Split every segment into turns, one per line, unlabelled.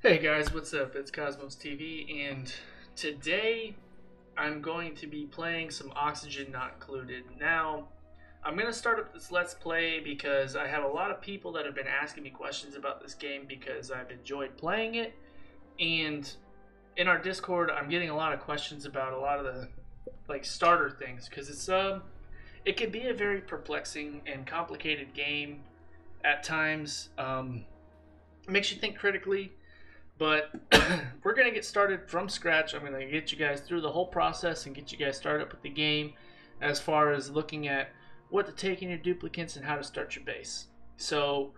Hey guys, what's up? It's Cosmos TV, and today I'm going to be playing some Oxygen Not Included. Now, I'm going to start up this Let's Play because I have a lot of people that have been asking me questions about this game because I've enjoyed playing it, and in our Discord, I'm getting a lot of questions about a lot of the starter things because it can be a very perplexing and complicated game at times. It makes you think critically. But we're going to get started from scratch. I'm going to get you guys through the whole process and get you guys started up with the game as far as looking at what to take in your duplicates and how to start your base. So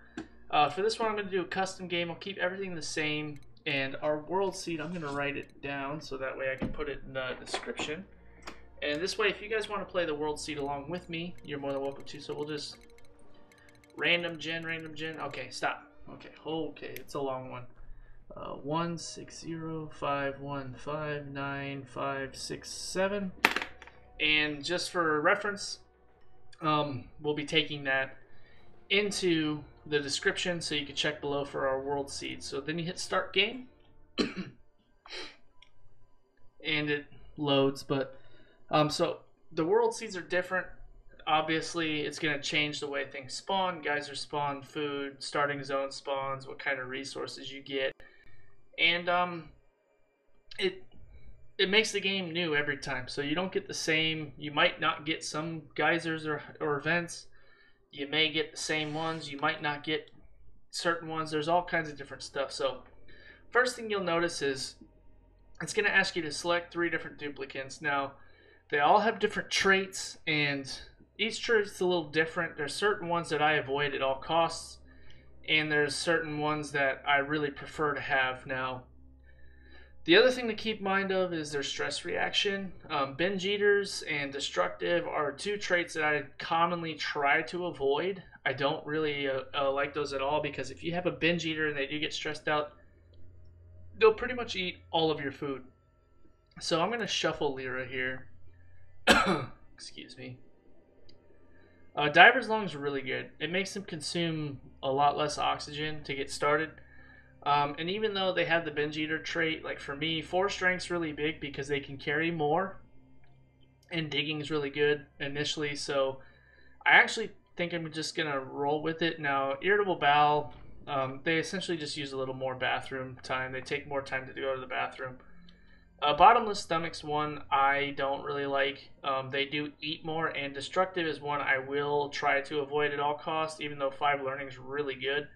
for this one, I'm going to do a custom game. I'll keep everything the same. And our world seed, I'm going to write it down so that way I can put it in the description. And this way, if you guys want to play the world seed along with me, you're more than welcome to. So we'll just random gen. Okay, stop. Okay, it's a long one. 160515956 and just for reference, we'll be taking that into the description so you can check below for our world seed. So then you hit start game and it loads. But so the world seeds are different. Obviously, it's going to change the way things spawn. Geyser spawn, food, starting zone spawns, what kind of resources you get. And it makes the game new every time, so you don't get the same. You might not get some geysers or events. You may get the same ones. You might not get certain ones. There's all kinds of different stuff. So first thing you'll notice is it's going to ask you to select 3 different duplicates. Now they all have different traits, and each trait's a little different. There's certain ones that I avoid at all costs, and there's certain ones that I really prefer to have. Now, the other thing to keep mind of is their stress reaction. Binge eaters and destructive are 2 traits that I commonly try to avoid. I don't really like those at all, because if you have a binge eater and they do get stressed out, they'll pretty much eat all of your food. So I'm going to shuffle Lyra here. Excuse me. Diver's Lung is really good. It makes them consume a lot less oxygen to get started. And even though they have the binge eater trait, like for me, 4 strength's really big because they can carry more. And digging is really good initially. So I actually think I'm just going to roll with it. Now, Irritable Bowel, they essentially just use a little more bathroom time. They take more time to go to the bathroom. Bottomless Stomach's one I don't really like. They do eat more, and Destructive is one I will try to avoid at all costs, even though 5 Learning is really good.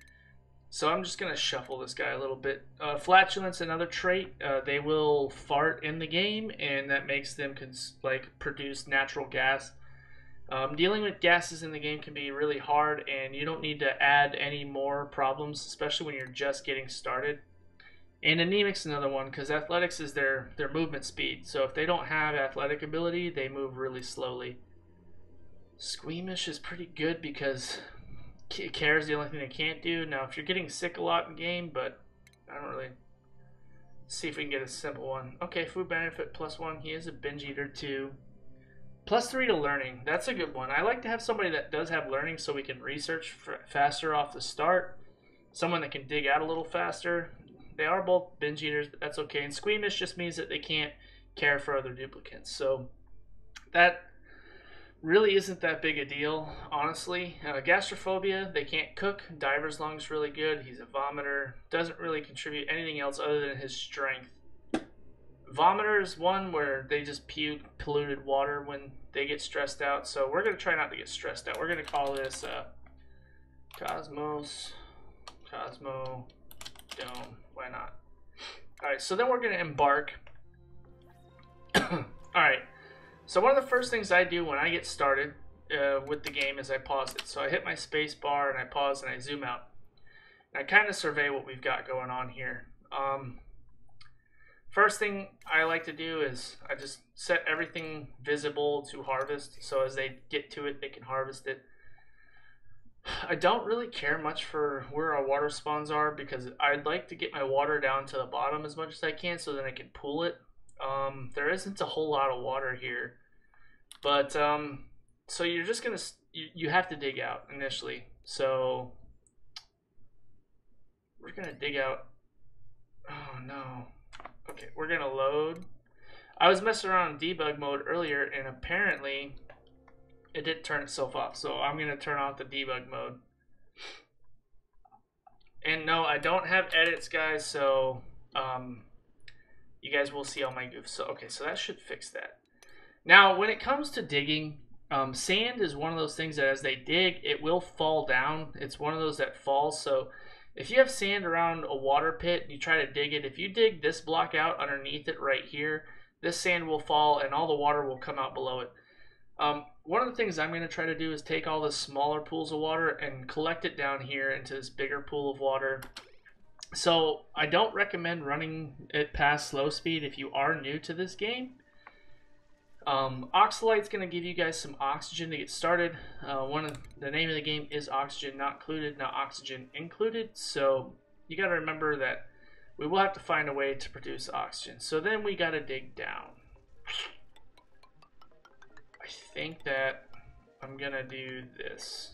So I'm just going to shuffle this guy a little bit. Flatulence, another trait. They will fart in the game, and that makes them produce natural gas. Dealing with gases in the game can be really hard, and you don't need to add any more problems, especially when you're just getting started. And Anemic's another one, because athletics is their movement speed. So if they don't have athletic ability, they move really slowly. Squeamish is pretty good because care is the only thing they can't do. Now, if you're getting sick a lot in game, but I don't really. See if we can get a simple one. Okay, food benefit +1. He is a binge eater too. +3 to learning. That's a good one. I like to have somebody that does have learning so we can research faster off the start. Someone that can dig out a little faster. They are both binge eaters, but that's okay. And squeamish just means that they can't care for other duplicates. So that really isn't that big a deal, honestly. Gastrophobia, they can't cook. Diver's Lung's really good. He's a vomiter. Doesn't really contribute anything else other than his strength. Vomiter is one where they just puke polluted water when they get stressed out. So we're going to try not to get stressed out. We're going to call this Cosmo Dome. Why not? Alright, so then we're going to embark. Alright, so one of the first things I do when I get started with the game is I pause it. So I hit my space bar and I pause and I zoom out. And I kind of survey what we've got going on here. First thing I like to do is I just set everything visible to harvest. So as they get to it, they can harvest it. I don't really care much for where our water spawns are because I'd like to get my water down to the bottom as much as I can so then I can pool it. There isn't a whole lot of water here, but so you're just gonna you have to dig out initially. So we're gonna dig out no. Okay, we're gonna load. I was messing around in debug mode earlier, and apparently it didn't turn itself off. So I'm gonna turn off the debug mode. And no, I don't have edits, guys. So you guys will see all my goofs. So okay, so that should fix that. Now, when it comes to digging, sand is one of those things that as they dig, it will fall down. It's one of those that falls. So if you have sand around a water pit and you try to dig it, if you dig this block out underneath it right here, this sand will fall and all the water will come out below it. One of the things I'm going to try to do is take all the smaller pools of water and collect it down here into this bigger pool of water. So I don't recommend running it past slow speed if you are new to this game. Oxalite's going to give you guys some oxygen to get started. The name of the game is Oxygen Not Included, not Oxygen Included. So you got to remember that we will have to find a way to produce oxygen. So then we got to dig down. I think that I'm going to do this.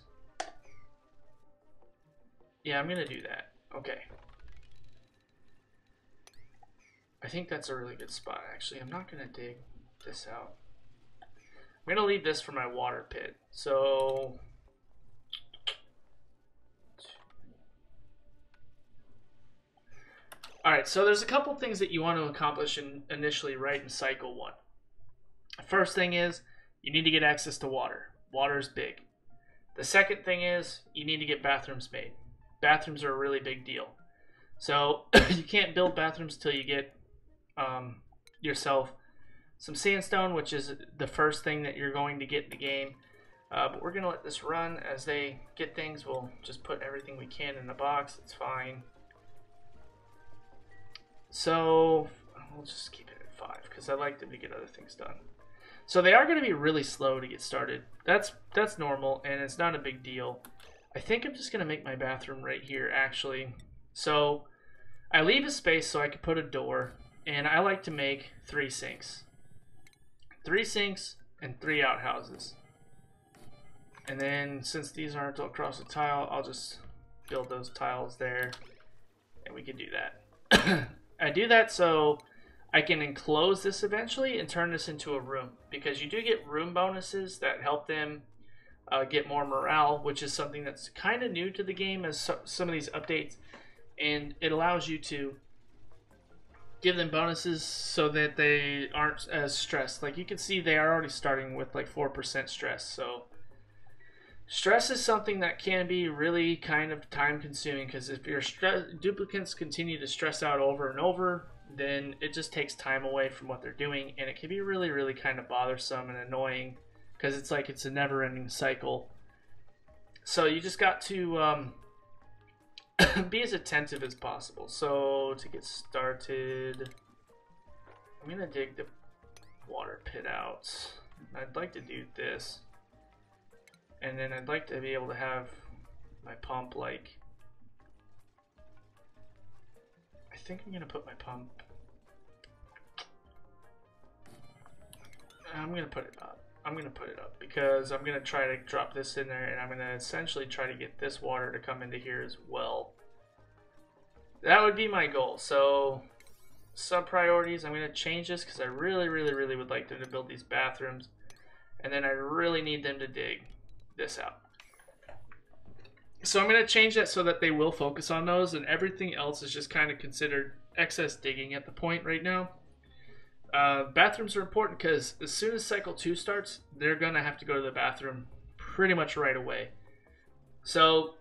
Yeah, I'm going to do that. Okay. I think that's a really good spot, actually. I'm not going to dig this out. I'm going to leave this for my water pit. So alright, so there's a couple things that you want to accomplish initially right in cycle 1. First thing is you need to get access to water. Water is big. The second thing is you need to get bathrooms made. Bathrooms are a really big deal. So you can't build bathrooms till you get yourself some sandstone, which is the first thing that you're going to get in the game. But we're going to let this run. As they get things, we'll just put everything we can in the box. It's fine. So we'll just keep it at 5 because I like them to get other things done. So they are going to be really slow to get started. That's normal, and it's not a big deal. I think I'm just going to make my bathroom right here, actually. So I leave a space so I can put a door, and I like to make 3 sinks. 3 sinks and 3 outhouses. And then since these aren't across the tile, I'll just build those tiles there, and we can do that. I do that so I can enclose this eventually and turn this into a room, because you do get room bonuses that help them get more morale, which is something that's kind of new to the game as some of these updates, and it allows you to give them bonuses so that they aren't as stressed. Like you can see, they are already starting with like 4% stress. So stress is something that can be really kind of time consuming, because if your duplicants continue to stress out over and over, then it just takes time away from what they're doing, and it can be really, really kind of bothersome and annoying, because it's like it's a never-ending cycle. So you just got to be as attentive as possible. So to get started, I'm gonna dig the water pit out. I'd like to do this, and then I'd like to be able to have my pump, like, I think I'm gonna put my pump, I'm gonna put it up. I'm gonna put it up because I'm gonna try to drop this in there, and I'm gonna essentially try to get this water to come into here as well. That would be my goal. So sub priorities, I'm gonna change this because I really, really, really would like them to build these bathrooms, and then I really need them to dig this out. So I'm gonna change that so that they will focus on those, and everything else is just kind of considered excess digging at the point right now. Bathrooms are important because as soon as cycle 2 starts, they're gonna have to go to the bathroom pretty much right away. So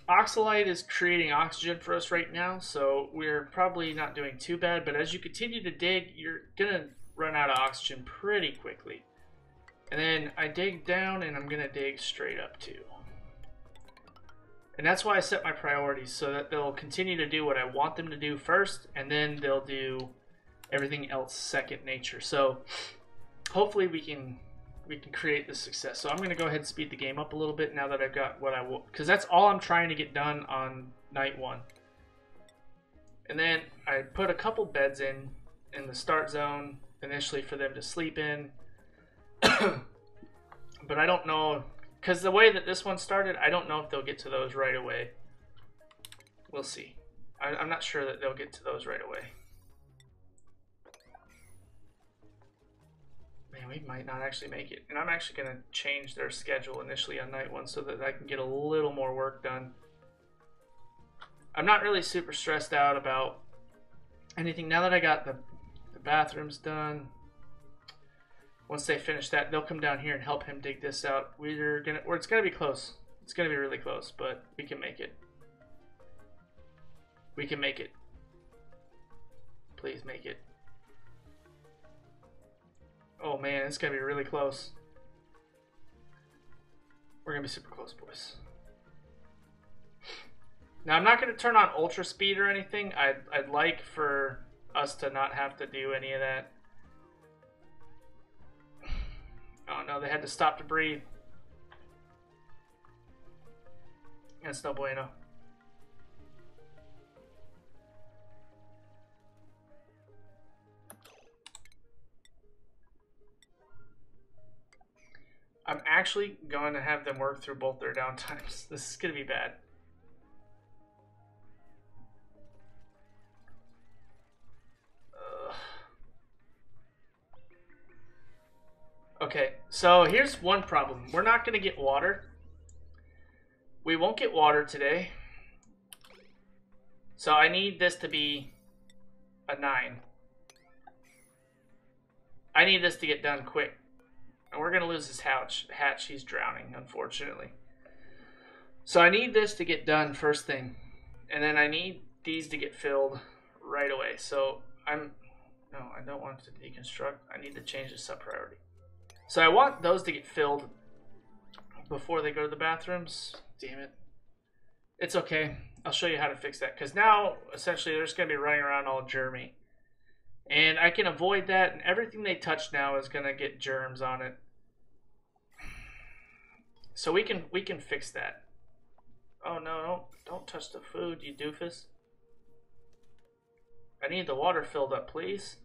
Oxalite is creating oxygen for us right now, so we're probably not doing too bad, but as you continue to dig, you're gonna run out of oxygen pretty quickly. And then I dig down, and I'm gonna dig straight up too. And that's why I set my priorities, so that they'll continue to do what I want them to do first, and then they'll do everything else second nature. So hopefully we can create this success. So I'm going to go ahead and speed the game up a little bit now that I've got what I want, because that's all I'm trying to get done on night 1. And then I put a couple beds in the start zone initially for them to sleep in. But I don't know, because the way that this one started, I don't know if they'll get to those right away. We'll see. I'm not sure that they'll get to those right away. Man, we might not actually make it. And I'm actually going to change their schedule initially on night one so that I can get a little more work done. I'm not really super stressed out about anything. Now that I got the bathrooms done, once they finish that, they'll come down here and help him dig this out. It's gonna be close. It's gonna be really close, but we can make it. We can make it. Please make it. Oh man, it's gonna be really close. We're gonna be super close, boys. Now I'm not gonna turn on ultra speed or anything. I'd like for us to not have to do any of that. Oh no, they had to stop to breathe. That's no bueno. I'm actually going to have them work through both their downtimes. This is going to be bad. Okay, so here's one problem. We're not going to get water. We won't get water today. So I need this to be a 9. I need this to get done quick. And we're going to lose this hatch. He's drowning, unfortunately. So I need this to get done first thing. And then I need these to get filled right away. So no, I don't want to deconstruct. I need to change the sub priority. So I want those to get filled before they go to the bathrooms. Damn it. It's okay. I'll show you how to fix that. Because now, essentially, they're just going to be running around all germy. And I can avoid that. And everything they touch now is going to get germs on it. So we can fix that. Oh, no. Don't touch the food, you doofus. I need the water filled up, please.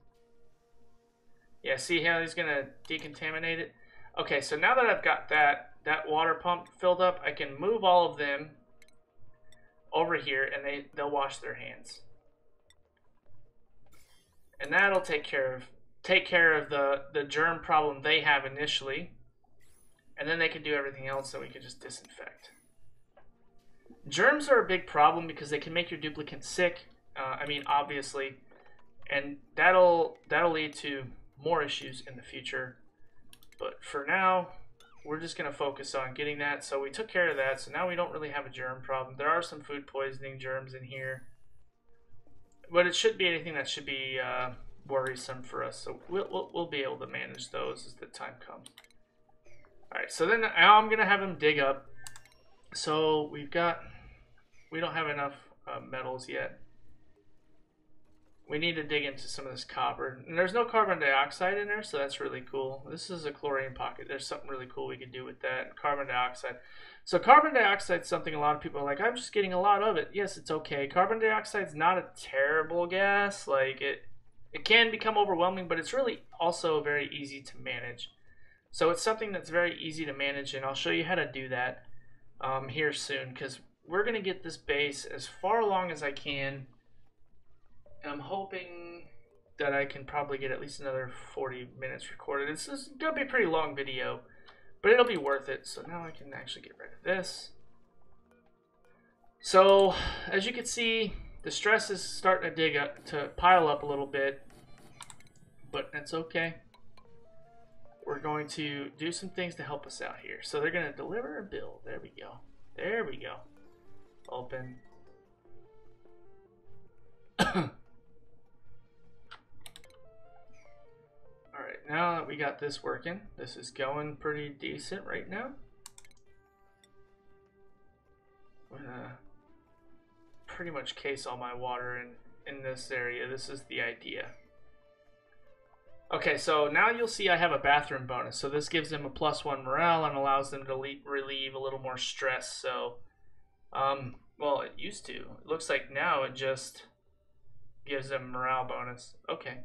Yeah, see how he's going to decontaminate it? Okay, so now that I've got that water pump filled up, I can move all of them over here and they'll wash their hands. And that'll take care of the germ problem they have initially. And then they can do everything else and we can just disinfect. Germs are a big problem because they can make your duplicant sick. I mean, obviously. And that'll lead to more issues in the future. But for now, we're just going to focus on getting that. So we took care of that. So now we don't really have a germ problem. There are some food poisoning germs in here. But it should be anything that should be worrisome for us. So we'll be able to manage those as the time comes. Alright, so then now I'm going to have them dig up. So we don't have enough metals yet. We need to dig into some of this copper. And there's no carbon dioxide in there, so that's really cool. This is a chlorine pocket. There's something really cool we can do with that. Carbon dioxide. So carbon dioxide is something a lot of people are like, I'm just getting a lot of it. Yes, it's okay. Carbon dioxide is not a terrible gas. Like it can become overwhelming, but it's really also very easy to manage. So it's something that's very easy to manage, and I'll show you how to do that here soon, because we're going to get this base as far along as I can. I'm hoping that I can probably get at least another 40 minutes recorded. This is going to be a pretty long video, but it'll be worth it. So now I can actually get rid of this. So as you can see, the stress is starting to pile up a little bit, but that's okay. We're going to do some things to help us out here. So they're going to deliver a bill. There we go. There we go. Open. Alright, now that we got this working, this is going pretty decent right now. I'm gonna pretty much case all my water in this area. This is the idea. Okay, so now you'll see I have a bathroom bonus. So this gives them a +1 morale and allows them to relieve a little more stress. So, well, it used to. It looks like now it just gives them morale bonus. Okay.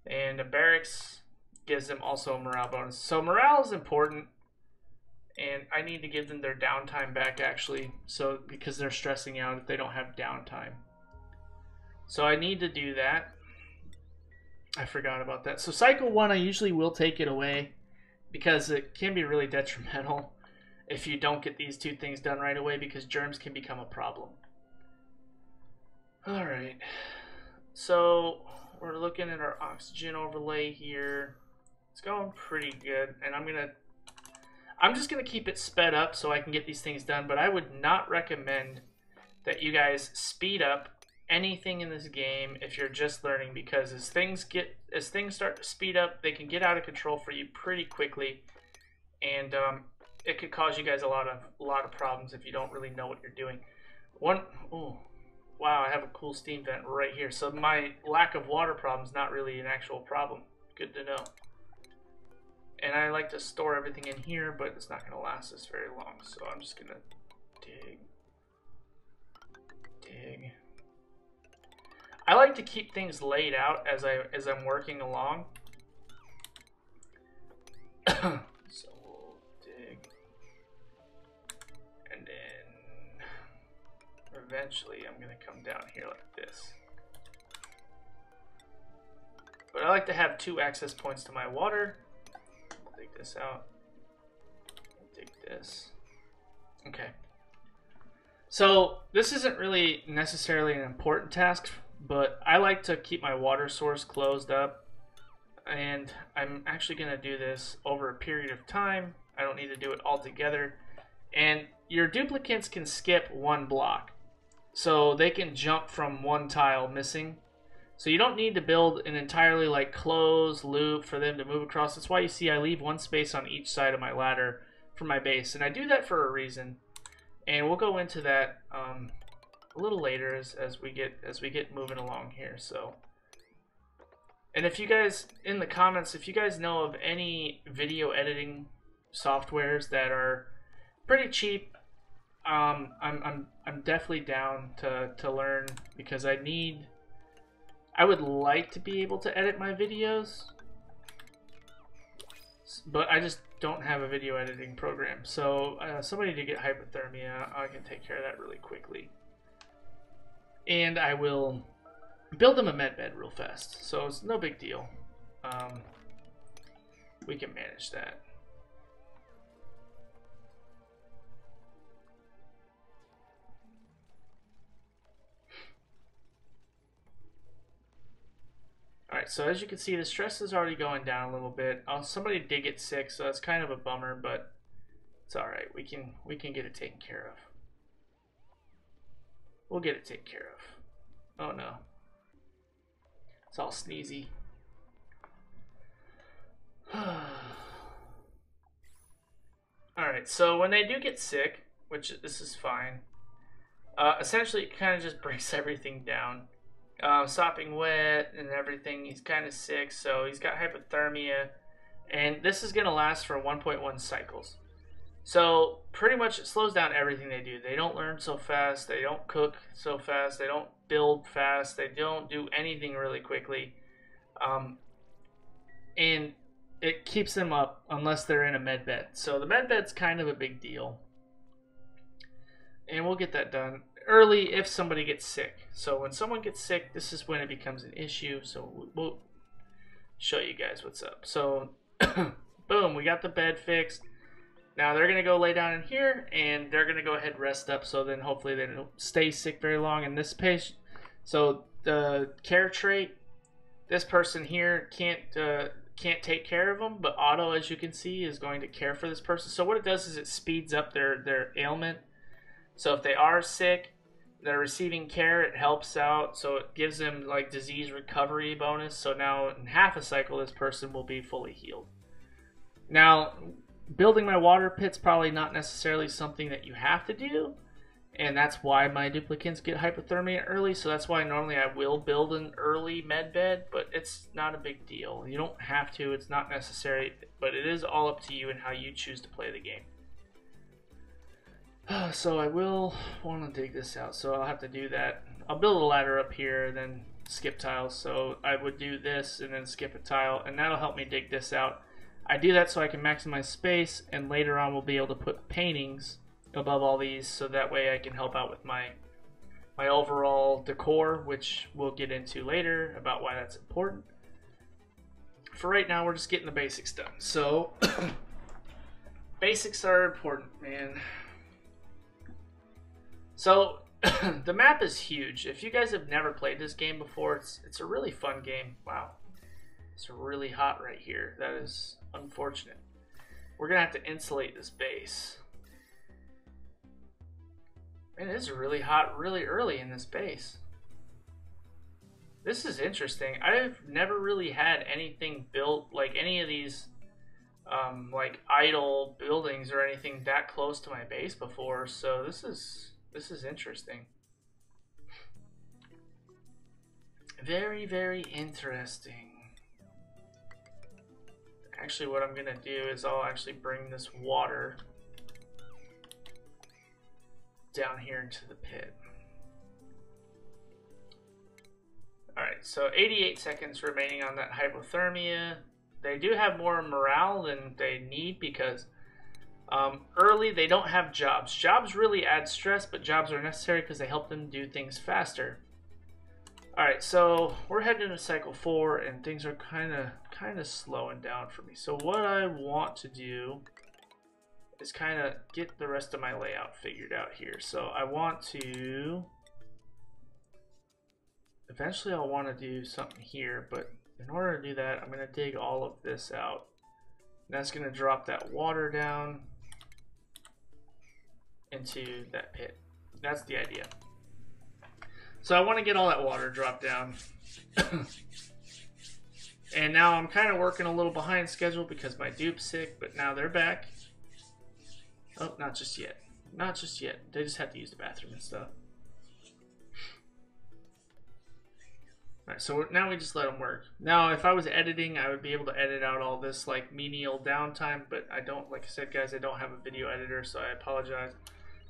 And a barracks gives them also a morale bonus. So morale is important. And I need to give them their downtime back, actually. So, because they're stressing out if they don't have downtime. So I need to do that. I forgot about that. So cycle 1, I usually will take it away because it can be really detrimental if you don't get these two things done right away, because germs can become a problem. All right. So we're looking at our oxygen overlay here. It's going pretty good, and I'm just gonna keep it sped up so I can get these things done, but I would not recommend that you guys speed up anything in this game if you're just learning, because as things start to speed up, they can get out of control for you pretty quickly, and it could cause you guys a lot of problems if you don't really know what you're doing. Oh, wow, I have a cool steam vent right here, so my lack of water problem is not really an actual problem. Good to know. And I like to store everything in here, but it's not going to last us very long, so I'm just going to dig. I like to keep things laid out as I'm working along. So we'll dig, and then eventually I'm going to come down here like this. But I like to have 2 access points to my water. We'll dig this out. We'll dig this. Okay. So this isn't really necessarily an important task, but I like to keep my water source closed up, and I'm actually going to do this over a period of time. I don't need to do it all together. And your duplicants can skip 1 block, so they can jump from 1 tile missing. So you don't need to build an entirely like closed loop for them to move across. That's why you see I leave 1 space on each side of my ladder for my base, and I do that for a reason. And we'll go into that a little later as we get moving along here. So, and if you guys in the comments, if you guys know of any video editing softwares that are pretty cheap, I'm definitely down to learn, because I would like to be able to edit my videos, but I just don't have a video editing program. So somebody to get hypothermia, I can take care of that really quickly. And I will build them a med bed real fast, so it's no big deal. We can manage that. Alright, so as you can see, the stress is already going down a little bit. Somebody did get sick, so that's kind of a bummer, but it's alright. We can get it taken care of. We'll get it taken care of. Oh no. It's all sneezy. Alright, so when they do get sick, which this is fine, essentially it kind of just breaks everything down. Sopping wet and everything. He's kind of sick, so he's got hypothermia, and this is going to last for 1.1 cycles. So pretty much it slows down everything they do. They don't learn so fast, they don't cook so fast, they don't build fast, they don't do anything really quickly, and it keeps them up unless they're in a med bed. So the med bed's kind of a big deal, and we'll get that done early if somebody gets sick. So when someone gets sick, this is when it becomes an issue. So we'll show you guys what's up. So boom, we got the bed fixed. Now they're gonna go lay down in here, and they're gonna go ahead and rest up, so then hopefully they don't stay sick very long. In this patient, so the care trait, this person here can't take care of them, but Auto, as you can see, is going to care for this person. So what it does is it speeds up their ailment. So if they are sick, they're receiving care, it helps out, so it gives them like disease recovery bonus. So now in half a cycle, this person will be fully healed. Now, building my water pit's probably not necessarily something that you have to do, and that's why my duplicants get hypothermia early. So that's why normally I will build an early med bed, but it's not a big deal. You don't have to, it's not necessary, but it is all up to you and how you choose to play the game. So I will want to dig this out, so I'll have to do that. I'll build a ladder up here and then skip tiles. So I would do this and then skip a tile, and that'll help me dig this out. I do that so I can maximize space, and later on we'll be able to put paintings above all these, so that way I can help out with my my overall decor, which we'll get into later about why that's important. For right now, we're just getting the basics done. So, basics are important, man. So, the map is huge. If you guys have never played this game before, it's a really fun game. Wow. It's really hot right here. That is unfortunate. We're going to have to insulate this base. Man, it is really hot really early in this base. This is interesting. I've never really had anything built, like any of these like idle buildings or anything that close to my base before, so this is interesting. Very, very interesting. Actually, what I'm gonna do is I'll actually bring this water down here into the pit. Alright, so 88 seconds remaining on that hypothermia. They do have more morale than they need because early they don't have jobs. Jobs really add stress, but jobs are necessary because they help them do things faster. Alright, so we're heading into cycle 4 and things are kind of slowing down for me. So what I want to do is kind of get the rest of my layout figured out here. So I want to... Eventually I'll want to do something here, but in order to do that, I'm going to dig all of this out. And that's going to drop that water down into that pit. That's the idea. So I want to get all that water dropped down. And now I'm kind of working a little behind schedule because my dupe's sick, but now they're back. Oh, not just yet. Not just yet. They just have to use the bathroom and stuff. Alright, so now we just let them work. Now, if I was editing, I would be able to edit out all this, like, menial downtime, but I don't, like I said, guys, I don't have a video editor, so I apologize.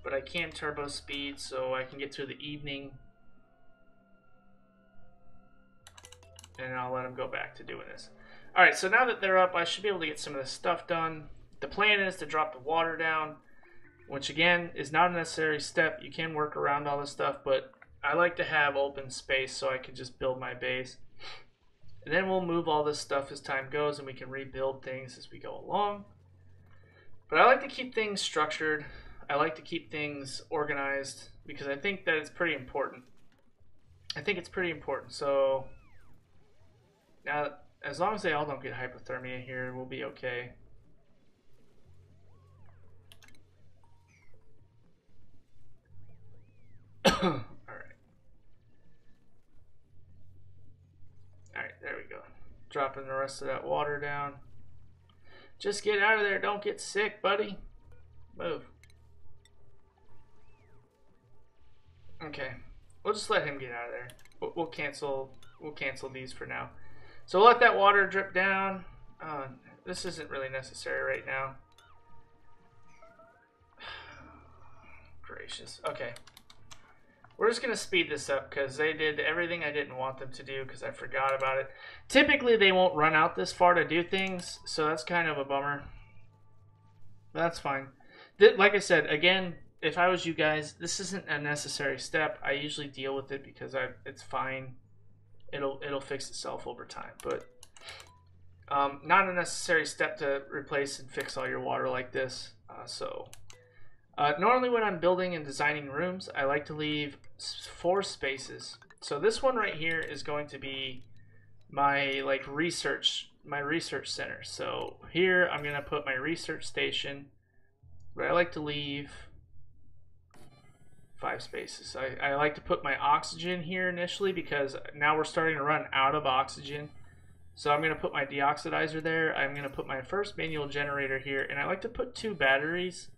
But I can turbo speed, so I can get through the evening. And I'll let them go back to doing this. Alright, so now that they're up, I should be able to get some of this stuff done. The plan is to drop the water down, which, again, is not a necessary step. You can work around all this stuff, but I like to have open space so I can just build my base. And then we'll move all this stuff as time goes and we can rebuild things as we go along. But I like to keep things structured. I like to keep things organized because I think that it's pretty important. I think it's pretty important. So now, as long as they all don't get hypothermia here, we'll be okay. Alright, there we go. Dropping the rest of that water down. Just get out of there. Don't get sick, buddy. Move. Okay. We'll just let him get out of there. We'll cancel these for now. So we'll let that water drip down. This isn't really necessary right now. Gracious. Okay. We're just going to speed this up because they did everything I didn't want them to do because I forgot about it. Typically, they won't run out this far to do things, so that's kind of a bummer. But that's fine. Like I said, again, if I was you guys, this isn't a necessary step. I usually deal with it because it's fine. It'll fix itself over time. But not a necessary step to replace and fix all your water like this. Normally when I'm building and designing rooms, I like to leave 4 spaces. So this one right here is going to be my research center. So here I'm going to put my research station, but I like to leave 5 spaces. I like to put my oxygen here initially because now we're starting to run out of oxygen. So I'm going to put my deoxidizer there. I'm going to put my first manual generator here, and I like to put 2 batteries.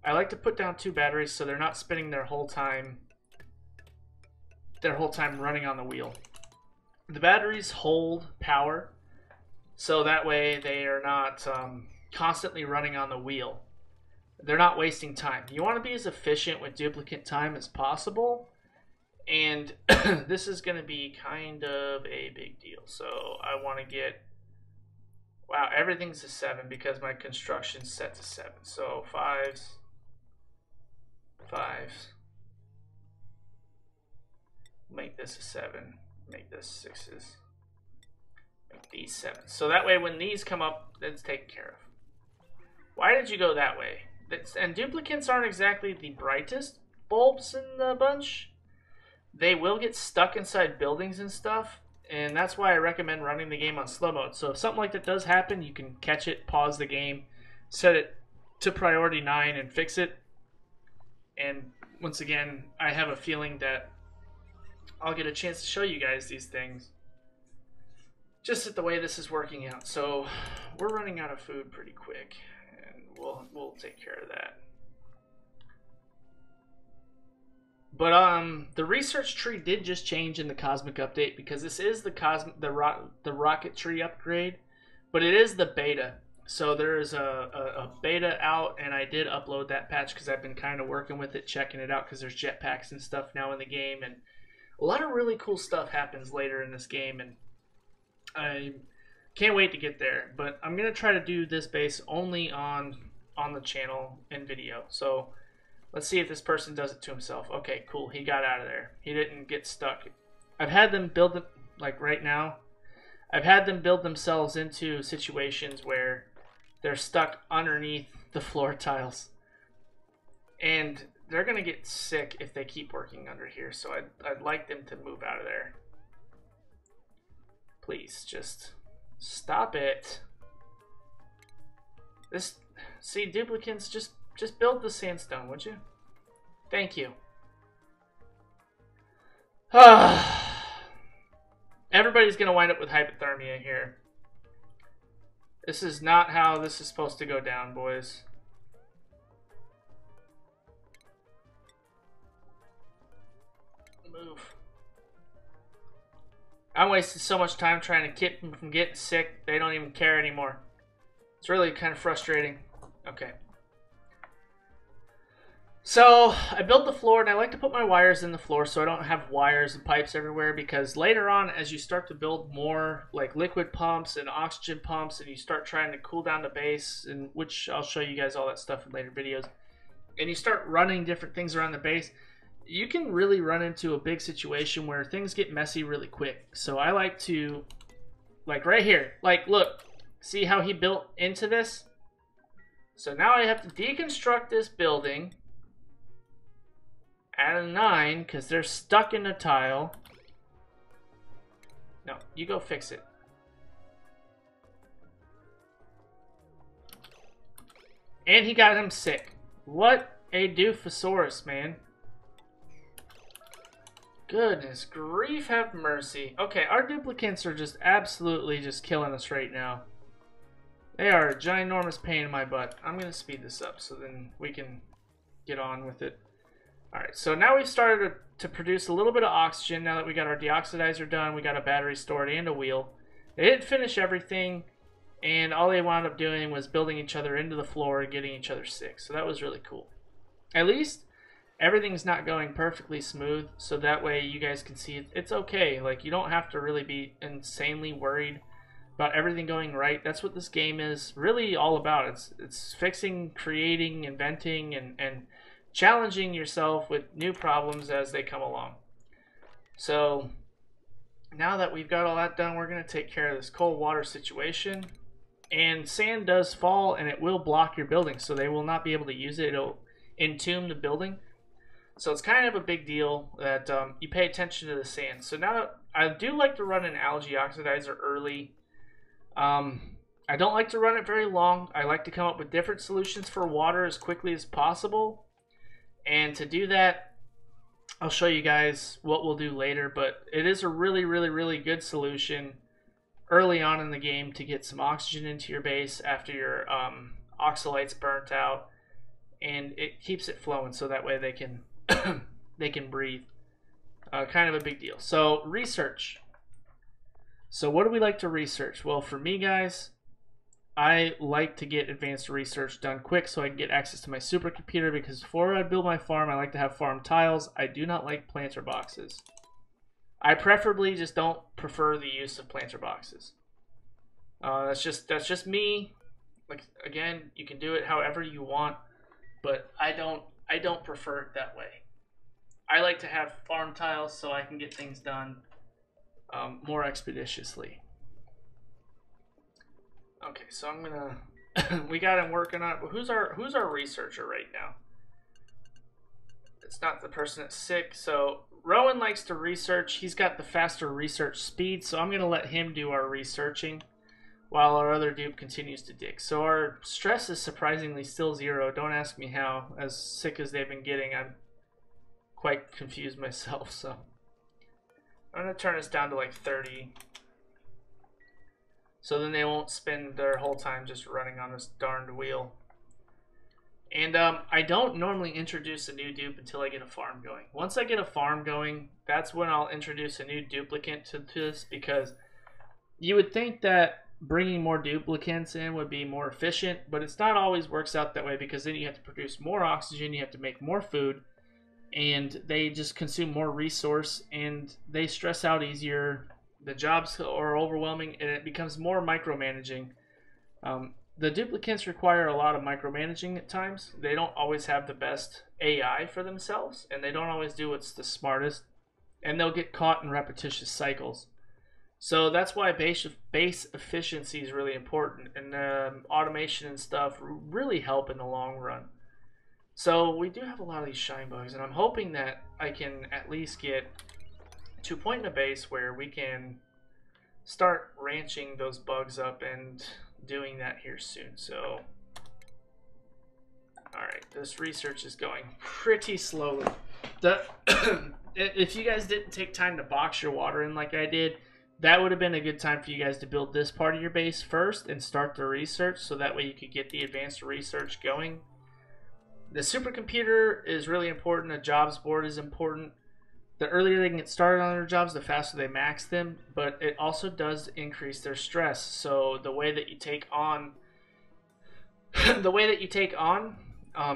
I like to put down 2 batteries so they're not spinning their whole time running on the wheel. The batteries hold power, so that way they are not constantly running on the wheel. They're not wasting time. You want to be as efficient with duplicate time as possible, and this is going to be kind of a big deal. So I want to get, wow, everything's a 7 because my construction's set to 7. So 5s, Make this a 7. Make this 6s. Make these 7s. So that way when these come up, it's taken care of. Why did you go that way? And duplicants aren't exactly the brightest bulbs in the bunch. They will get stuck inside buildings and stuff. And that's why I recommend running the game on slow mode. So if something like that does happen, you can catch it, pause the game, set it to priority 9 and fix it. And once again, I have a feeling that I'll get a chance to show you guys these things just at the way this is working out. So we're running out of food pretty quick, and we'll take care of that. But the research tree did just change in the Cosmic Update, because this is the Rocket Tree upgrade, but it is the beta. So there is a beta out, and I did upload that patch because I've been kind of working with it, checking it out, because there's jetpacks and stuff now in the game, and a lot of really cool stuff happens later in this game, and I can't wait to get there. But I'm going to try to do this base only on the channel in video. So let's see if this person does it to himself. Okay, cool. He got out of there. He didn't get stuck. I've had them build it, like right now, I've had them build themselves into situations where they're stuck underneath the floor tiles. And they're going to get sick if they keep working under here. So I'd like them to move out of there. Please, just stop it. See, duplicants, just build the sandstone, would you? Thank you. Everybody's going to wind up with hypothermia here. This is not how this is supposed to go down, boys. Move. I'm wasting so much time trying to keep them from getting sick. They don't even care anymore. It's really kind of frustrating. Okay. So I built the floor, and I like to put my wires in the floor so I don't have wires and pipes everywhere, because later on, as you start to build more like liquid pumps and oxygen pumps, and you start trying to cool down the base, and which I'll show you guys all that stuff in later videos, and you start running different things around the base, you can really run into a big situation where things get messy really quick. So I like to, like right here, like look, see how he built into this? So now I have to deconstruct this building at a 9 because they're stuck in a tile. No, you go fix it. And he got him sick. What a doofosaurus, man. Goodness grief, have mercy. Okay, our duplicants are just absolutely just killing us right now. They are a ginormous pain in my butt. I'm going to speed this up so then we can get on with it. Alright, so now we've started to produce a little bit of oxygen. Now that we got our deoxidizer done, we got a battery stored and a wheel. They didn't finish everything, and all they wound up doing was building each other into the floor and getting each other sick. So that was really cool. At least everything's not going perfectly smooth, so that way you guys can see it's okay. Like, you don't have to really be insanely worried about everything going right. That's what this game is really all about. It's fixing, creating, inventing, and challenging yourself with new problems as they come along. So now that we've got all that done, we're going to take care of this cold water situation. And sand does fall, and it will block your building, so they will not be able to use it. It'll entomb the building. So it's kind of a big deal that you pay attention to the sand. So now I do like to run an algae oxidizer early. I don't like to run it very long. I like to come up with different solutions for water as quickly as possible. And to do that, I'll show you guys what we'll do later. But it is a really, really, really good solution early on in the game to get some oxygen into your base after your oxalyte's burnt out. And it keeps it flowing so that way they can they can breathe. Kind of a big deal. So research. So what do we like to research? Well, for me, guys, I like to get advanced research done quick so I can get access to my supercomputer, because before I build my farm, I like to have farm tiles. I do not like planter boxes. I preferably just don't prefer the use of planter boxes. That's just me. Like, again, you can do it however you want, but I don't prefer it that way. I like to have farm tiles so I can get things done more expeditiously. Okay, so I'm gonna. We got him working on. Who's our researcher right now? It's not the person that's sick. So Rowan likes to research. He's got the faster research speed, so I'm gonna let him do our researching while our other dupe continues to dig. So our stress is surprisingly still 0. Don't ask me how. As sick as they've been getting, I'm quite confused myself. So I'm gonna turn this down to like 30. So then they won't spend their whole time just running on this darned wheel. And I don't normally introduce a new dupe until I get a farm going. Once I get a farm going, that's when I'll introduce a new duplicant to this, because you would think that bringing more duplicates in would be more efficient, but it's not always works out that way, because then you have to produce more oxygen, you have to make more food, and they just consume more resource, and they stress out easier. The jobs are overwhelming, and it becomes more micromanaging. The duplicates require a lot of micromanaging at times. They don't always have the best AI for themselves, and they don't always do what's the smartest, and they'll get caught in repetitious cycles. So that's why base efficiency is really important, and automation and stuff really help in the long run. So we do have a lot of these shine bugs, and I'm hoping that I can at least get to a point in the base where we can start ranching those bugs up and doing that here soon. So alright, this research is going pretty slowly. If you guys didn't take time to box your water in like I did, that would have been a good time for you guys to build this part of your base first and start the research, so that way you could get the advanced research going. The supercomputer is really important. A jobs board is important. The earlier they can get started on their jobs, the faster they max them, but it also does increase their stress. So the way that you take on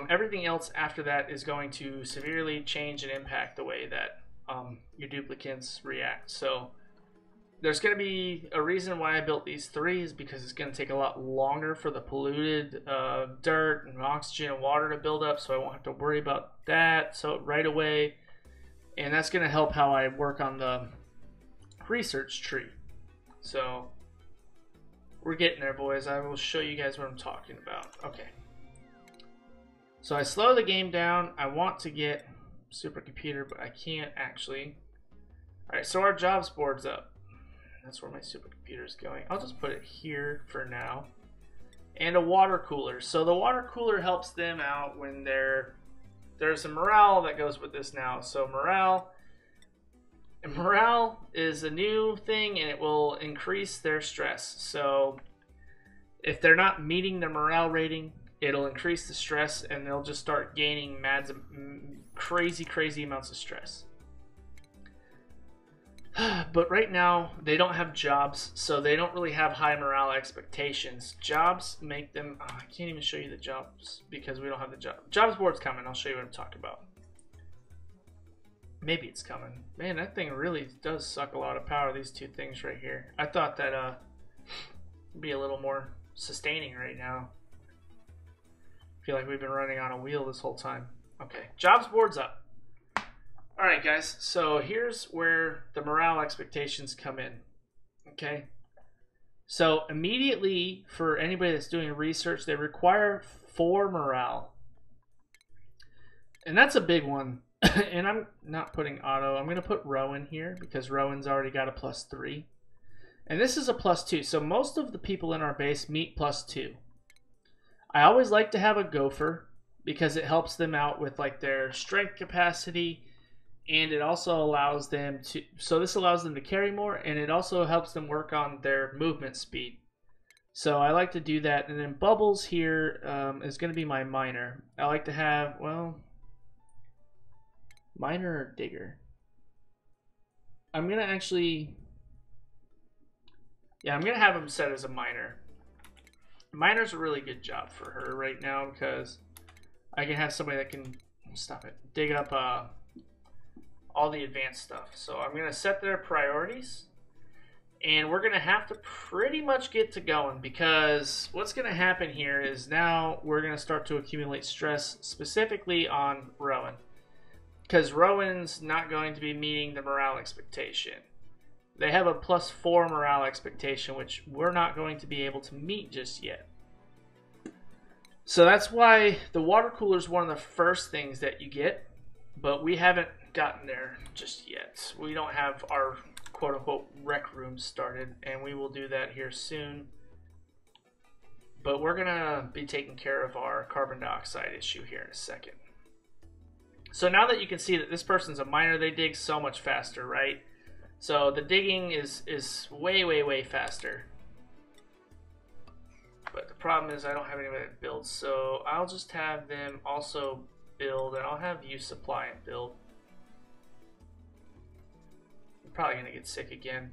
everything else after that is going to severely change and impact the way that your duplicates react. So there's going to be a reason why I built these 3, is because it's going to take a lot longer for the polluted dirt and oxygen and water to build up, so I won't have to worry about that so right away. And that's going to help how I work on the research tree. So we're getting there, boys. I will show you guys what I'm talking about. Okay. So I slow the game down. I want to get supercomputer, but I can't actually. Alright, so our jobs board's up. That's where my supercomputer is going. I'll just put it here for now. And a water cooler. So the water cooler helps them out when there's a morale that goes with this now. So morale is a new thing, and it will increase their stress. So if they're not meeting their morale rating, it'll increase the stress, and they'll just start gaining crazy amounts of stress. But right now, they don't have jobs, so they don't really have high morale expectations. Jobs make them... Oh, I can't even show you the jobs because we don't have the jobs board's coming. I'll show you what I'm talking about. Maybe it's coming. Man, that thing really does suck a lot of power, these 2 things right here. I thought that would be a little more sustaining right now. I feel like we've been running on a wheel this whole time. Okay, jobs board's up. Alright guys, so here's where the morale expectations come in. Okay, so immediately for anybody that's doing research, they require 4 morale. And that's a big one. And I'm not putting auto. I'm going to put Rowan here because Rowan's already got a +3. And this is a +2. So most of the people in our base meet +2. I always like to have a gopher because it helps them out with like their strength capacity. And it also allows them to, so this allows them to carry more, and it also helps them work on their movement speed. So I like to do that. And then Bubbles here is going to be my miner. I like to have, well, miner or digger. I'm going to actually, yeah, I'm going to have him set as a miner. Miner's a really good job for her right now because I can have somebody that can, stop it, dig up all the advanced stuff. So I'm going to set their priorities, and we're going to have to pretty much get to going, because what's going to happen here is now we're going to start to accumulate stress specifically on Rowan. because Rowan's not going to be meeting the morale expectation. They have a +4 morale expectation, which we're not going to be able to meet just yet. So that's why the water cooler is one of the first things that you get, but we haven't gotten there just yet. We don't have our quote-unquote rec room started, and we will do that here soon. But we're going to be taking care of our carbon dioxide issue here in a second. So now that you can see that this person's a miner, they dig so much faster, right? So the digging is way, way, way faster. But the problem is I don't have anybody that builds, so I'll just have them also build, and I'll have you supply and build. I'm probably going to get sick again.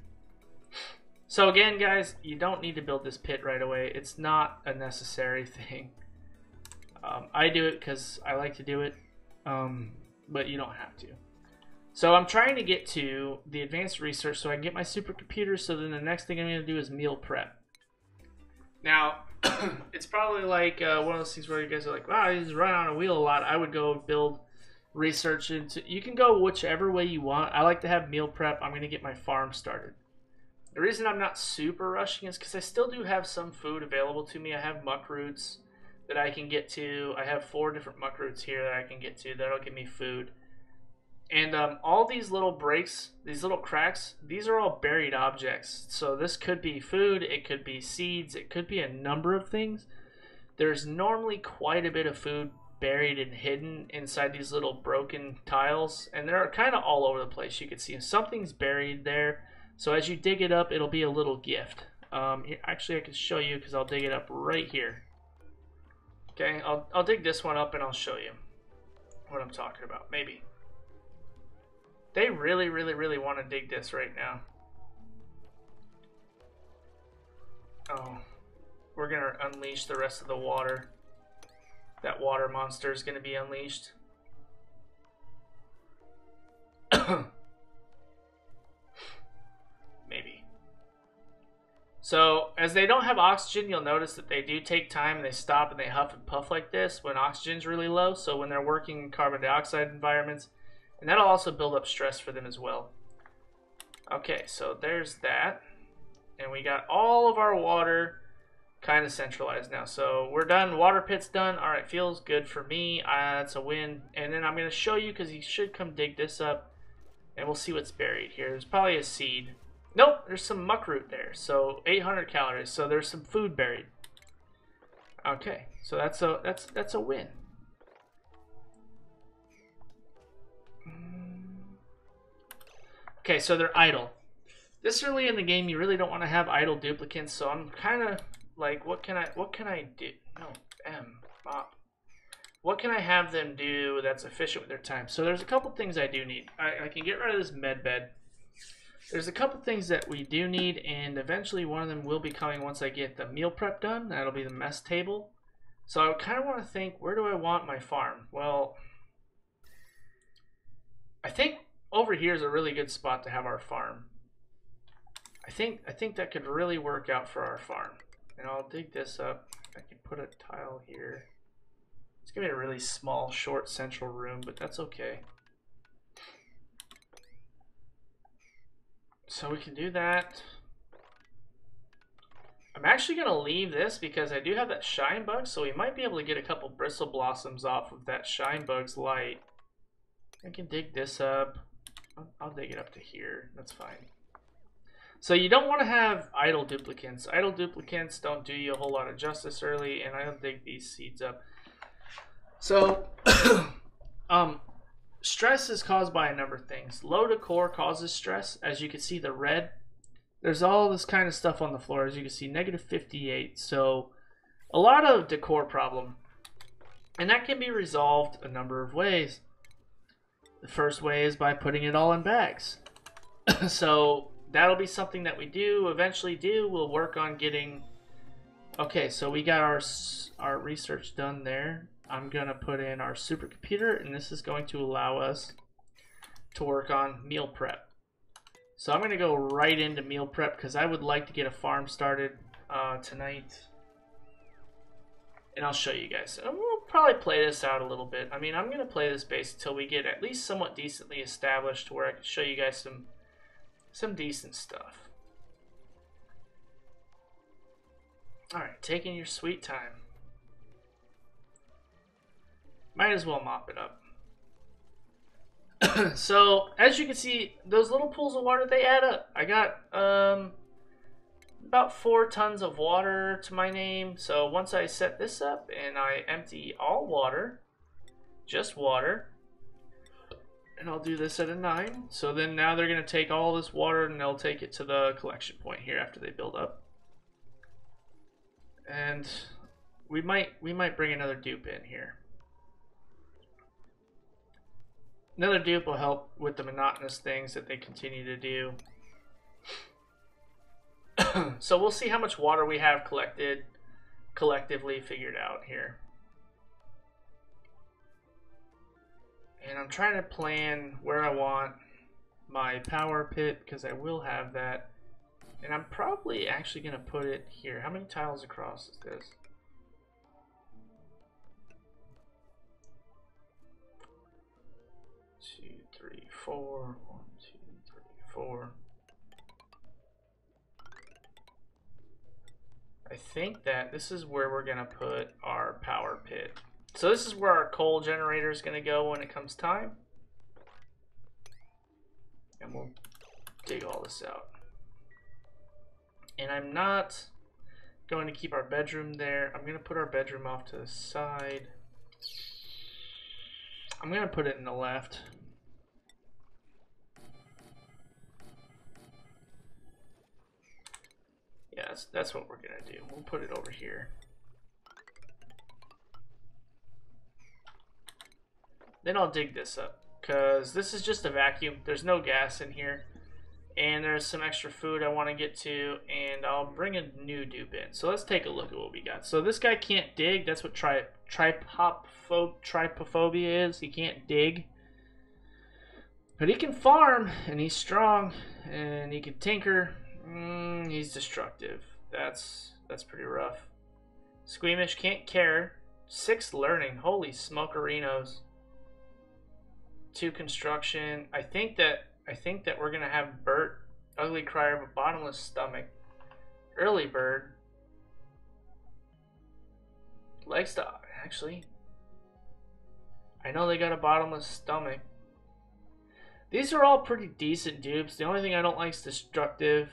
So again, guys, you don't need to build this pit right away. It's not a necessary thing. I do it because I like to do it, but you don't have to. So I'm trying to get to the advanced research so I can get my supercomputer, so then the next thing I'm going to do is meal prep. Now, it's probably like one of those things where you guys are like, wow, he's running on a wheel a lot. I would go build research into, you can go whichever way you want. I like to have meal prep. I'm going to get my farm started. The reason I'm not super rushing is because I still do have some food available to me. I have muck roots that I can get to. I have 4 different muck roots here that I can get to. That'll give me food. And all these little breaks, these little cracks, these are all buried objects. So this could be food, it could be seeds, it could be a number of things. There's normally quite a bit of food buried and hidden inside these little broken tiles. And they're kind of all over the place. You can see something's buried there. So as you dig it up, it'll be a little gift. Actually, I can show you because I'll dig it up right here. Okay, I'll dig this one up and I'll show you what I'm talking about, maybe. They really, really, really want to dig this right now. Oh, we're going to unleash the rest of the water. That water monster is going to be unleashed. Maybe. So, as they don't have oxygen, you'll notice that they do take time and they stop and they huff and puff like this when oxygen's really low. So when they're working in carbon dioxide environments, and that'll also build up stress for them as well. Okay, so there's that. And we got all of our water kind of centralized now. So we're done. Water pit's done. All right, feels good for me. That's a win. And then I'm going to show you because you should come dig this up. And we'll see what's buried here. There's probably a seed. Nope, there's some muck root there. So 800 calories. So there's some food buried. Okay, so that's a win. Okay, so they're idle. This early in the game, you really don't want to have idle duplicants, so I'm kind of like, what can I do? No, mop. What can I have them do that's efficient with their time? So there's a couple things I do need. I can get rid of this med bed. There's a couple things that we do need, and eventually one of them will be coming once I get the meal prep done. That'll be the mess table. So I kind of want to think, where do I want my farm? Well, I think over here is a really good spot to have our farm. I think that could really work out for our farm. And I'll dig this up. I can put a tile here. It's gonna be a really small, short central room, but that's okay. So we can do that. I'm actually gonna leave this because I do have that shine bug, so we might be able to get a couple bristle blossoms off of that shine bug's light. I can dig this up. I'll dig it up to here. That's fine. So you don't want to have idle duplicants. Idle duplicants don't do you a whole lot of justice early, and I'll dig these seeds up. So, stress is caused by a number of things. Low decor causes stress. As you can see, the red, there's all this kind of stuff on the floor. As you can see, -58. So, a lot of decor problem. And that can be resolved a number of ways. The first way is by putting it all in bags. So that'll be something that we eventually do. We'll work on getting... Okay, so we got our research done there. I'm going to put in our supercomputer, and this is going to allow us to work on meal prep. So I'm going to go right into meal prep because I would like to get a farm started tonight. and I'll show you guys. And we'll probably play this out a little bit. I mean, I'm going to play this base until we get at least somewhat decently established to where I can show you guys some decent stuff. Alright, taking your sweet time. Might as well mop it up. So, as you can see, those little pools of water, they add up. I got about 4 tons of water to my name. So once I set this up and I empty all water, just water, and I'll do this at a 9. So then now they're going to take all this water and they'll take it to the collection point here after they build up. And we might bring another dupe in here. Another dupe will help with the monotonous things that they continue to do. So we'll see how much water we have collectively figured out here. And I'm trying to plan where I want my power pit, because I will have that. And I'm probably actually going to put it here. How many tiles across is this? Two, three, four. 1, 2, 3, 4. I think that this is where we're going to put our power pit. So this is where our coal generator is going to go when it comes time. And we'll dig all this out. And I'm not going to keep our bedroom there. I'm going to put our bedroom off to the side. I'm going to put it in the left. Yeah, that's what we're going to do. We'll put it over here. Then I'll dig this up, because this is just a vacuum. There's no gas in here. And there's some extra food I want to get to, and I'll bring a new dupe in. So let's take a look at what we got. So this guy can't dig. That's what trypophobia is. He can't dig. But he can farm, and he's strong, and he can tinker. He's destructive. That's pretty rough. Squeamish, can't care. 6 learning. Holy smokerinos. 2 construction. I think that we're gonna have Bert, ugly crier of a bottomless stomach. Early bird likes to actually. I know they got a bottomless stomach. These are all pretty decent dupes. The only thing I don't like is destructive.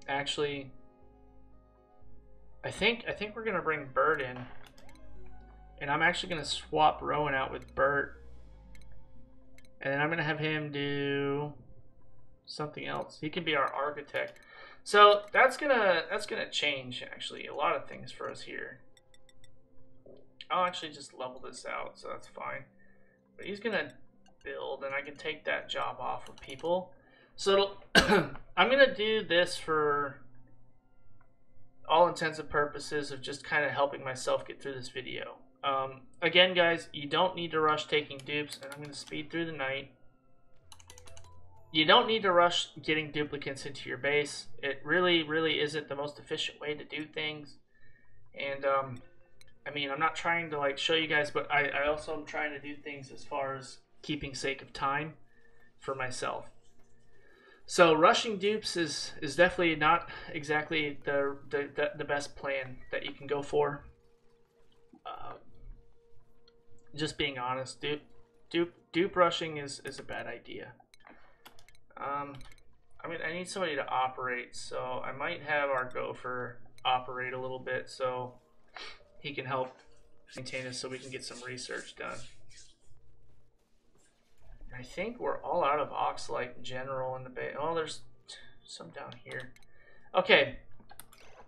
Actually, I think we're gonna bring Bert in. And I'm actually going to swap Rowan out with Bert. And then I'm going to have him do something else. He can be our architect. So that's gonna change actually a lot of things for us here. I'll actually just level this out, so that's fine. But he's going to build, and I can take that job off of people. So I'm going to do this for all intents and purposes of just kind of helping myself get through this video. Again, guys, you don't need to rush taking dupes, and I'm going to speed through the night. You don't need to rush getting duplicates into your base. It really isn't the most efficient way to do things. And, I mean, I'm not trying to, like, show you guys, but I also am trying to do things as far as keeping sake of time for myself. So, rushing dupes is definitely not exactly the best plan that you can go for. Just being honest, dupe rushing is a bad idea. I mean, I need somebody to operate, so I might have our gopher operate a little bit so he can help maintain us so we can get some research done. I think we're all out of oxalite in general in the bay. Oh, there's some down here. Okay.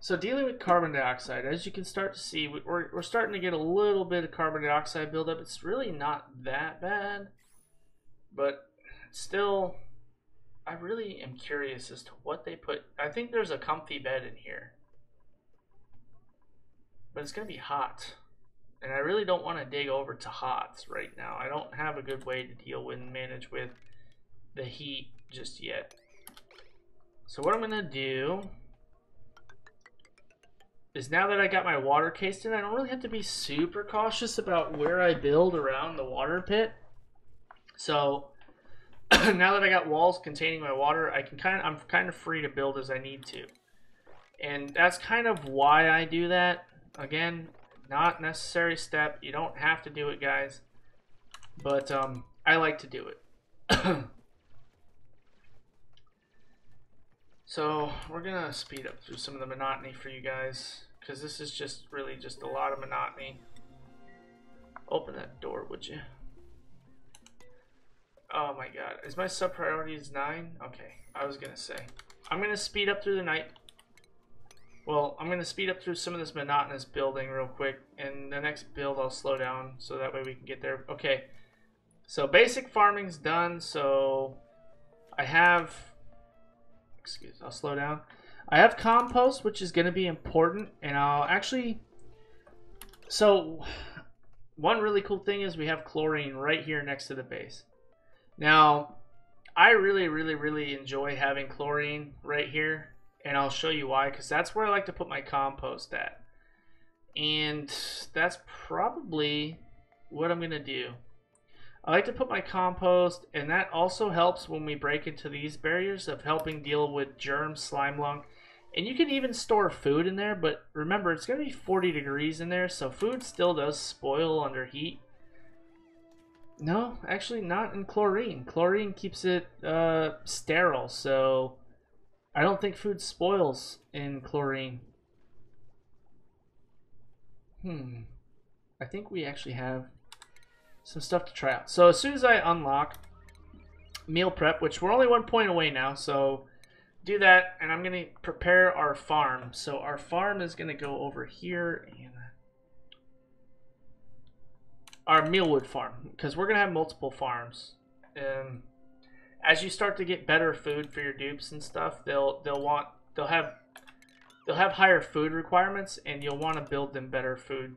So dealing with carbon dioxide, as you can start to see, we're starting to get a little bit of carbon dioxide buildup. It's really not that bad, but still, I really am curious as to what they put. I think there's a comfy bed in here, but it's going to be hot, and I really don't want to dig over to hots right now. I don't have a good way to deal with and manage with the heat just yet. So what I'm gonna do is, now that I got my water cased in, I don't really have to be super cautious about where I build around the water pit. So now that I got walls containing my water, I'm kind of free to build as I need to. And that's kind of why I do that. Again, not necessary step. You don't have to do it, guys. But I like to do it. So we're gonna speed up through some of the monotony for you guys, because this is just really just a lot of monotony. Open that door, would you? Oh my god. Is my sub priorities 9? Okay, I was gonna say. I'm gonna speed up through the night. Well, I'm gonna speed up through some of this monotonous building real quick, and the next build I'll slow down so that way we can get there. Okay. So basic farming's done, so I have, I'll slow down. I have compost, which is gonna be important, and I'll actually, so one really cool thing is we have chlorine right here next to the base. Now, I really enjoy having chlorine right here, and I'll show you why, because that's where I like to put my compost at. And that's probably what I'm going to do. I like to put my compost, and that also helps when we break into these barriers of helping deal with germs, slime lung. And you can even store food in there, but remember, it's going to be 40 degrees in there, so food still does spoil under heat. No, actually not in chlorine. Chlorine keeps it sterile, so I don't think food spoils in chlorine. I think we actually have some stuff to try out. So as soon as I unlock meal prep, which we're only 1 point away now, so do that, and I'm going to prepare our farm. So our farm is going to go over here, and our mealwood farm, because we're gonna have multiple farms. As you start to get better food for your dupes and stuff, they'll have higher food requirements, and you'll want to build them better food.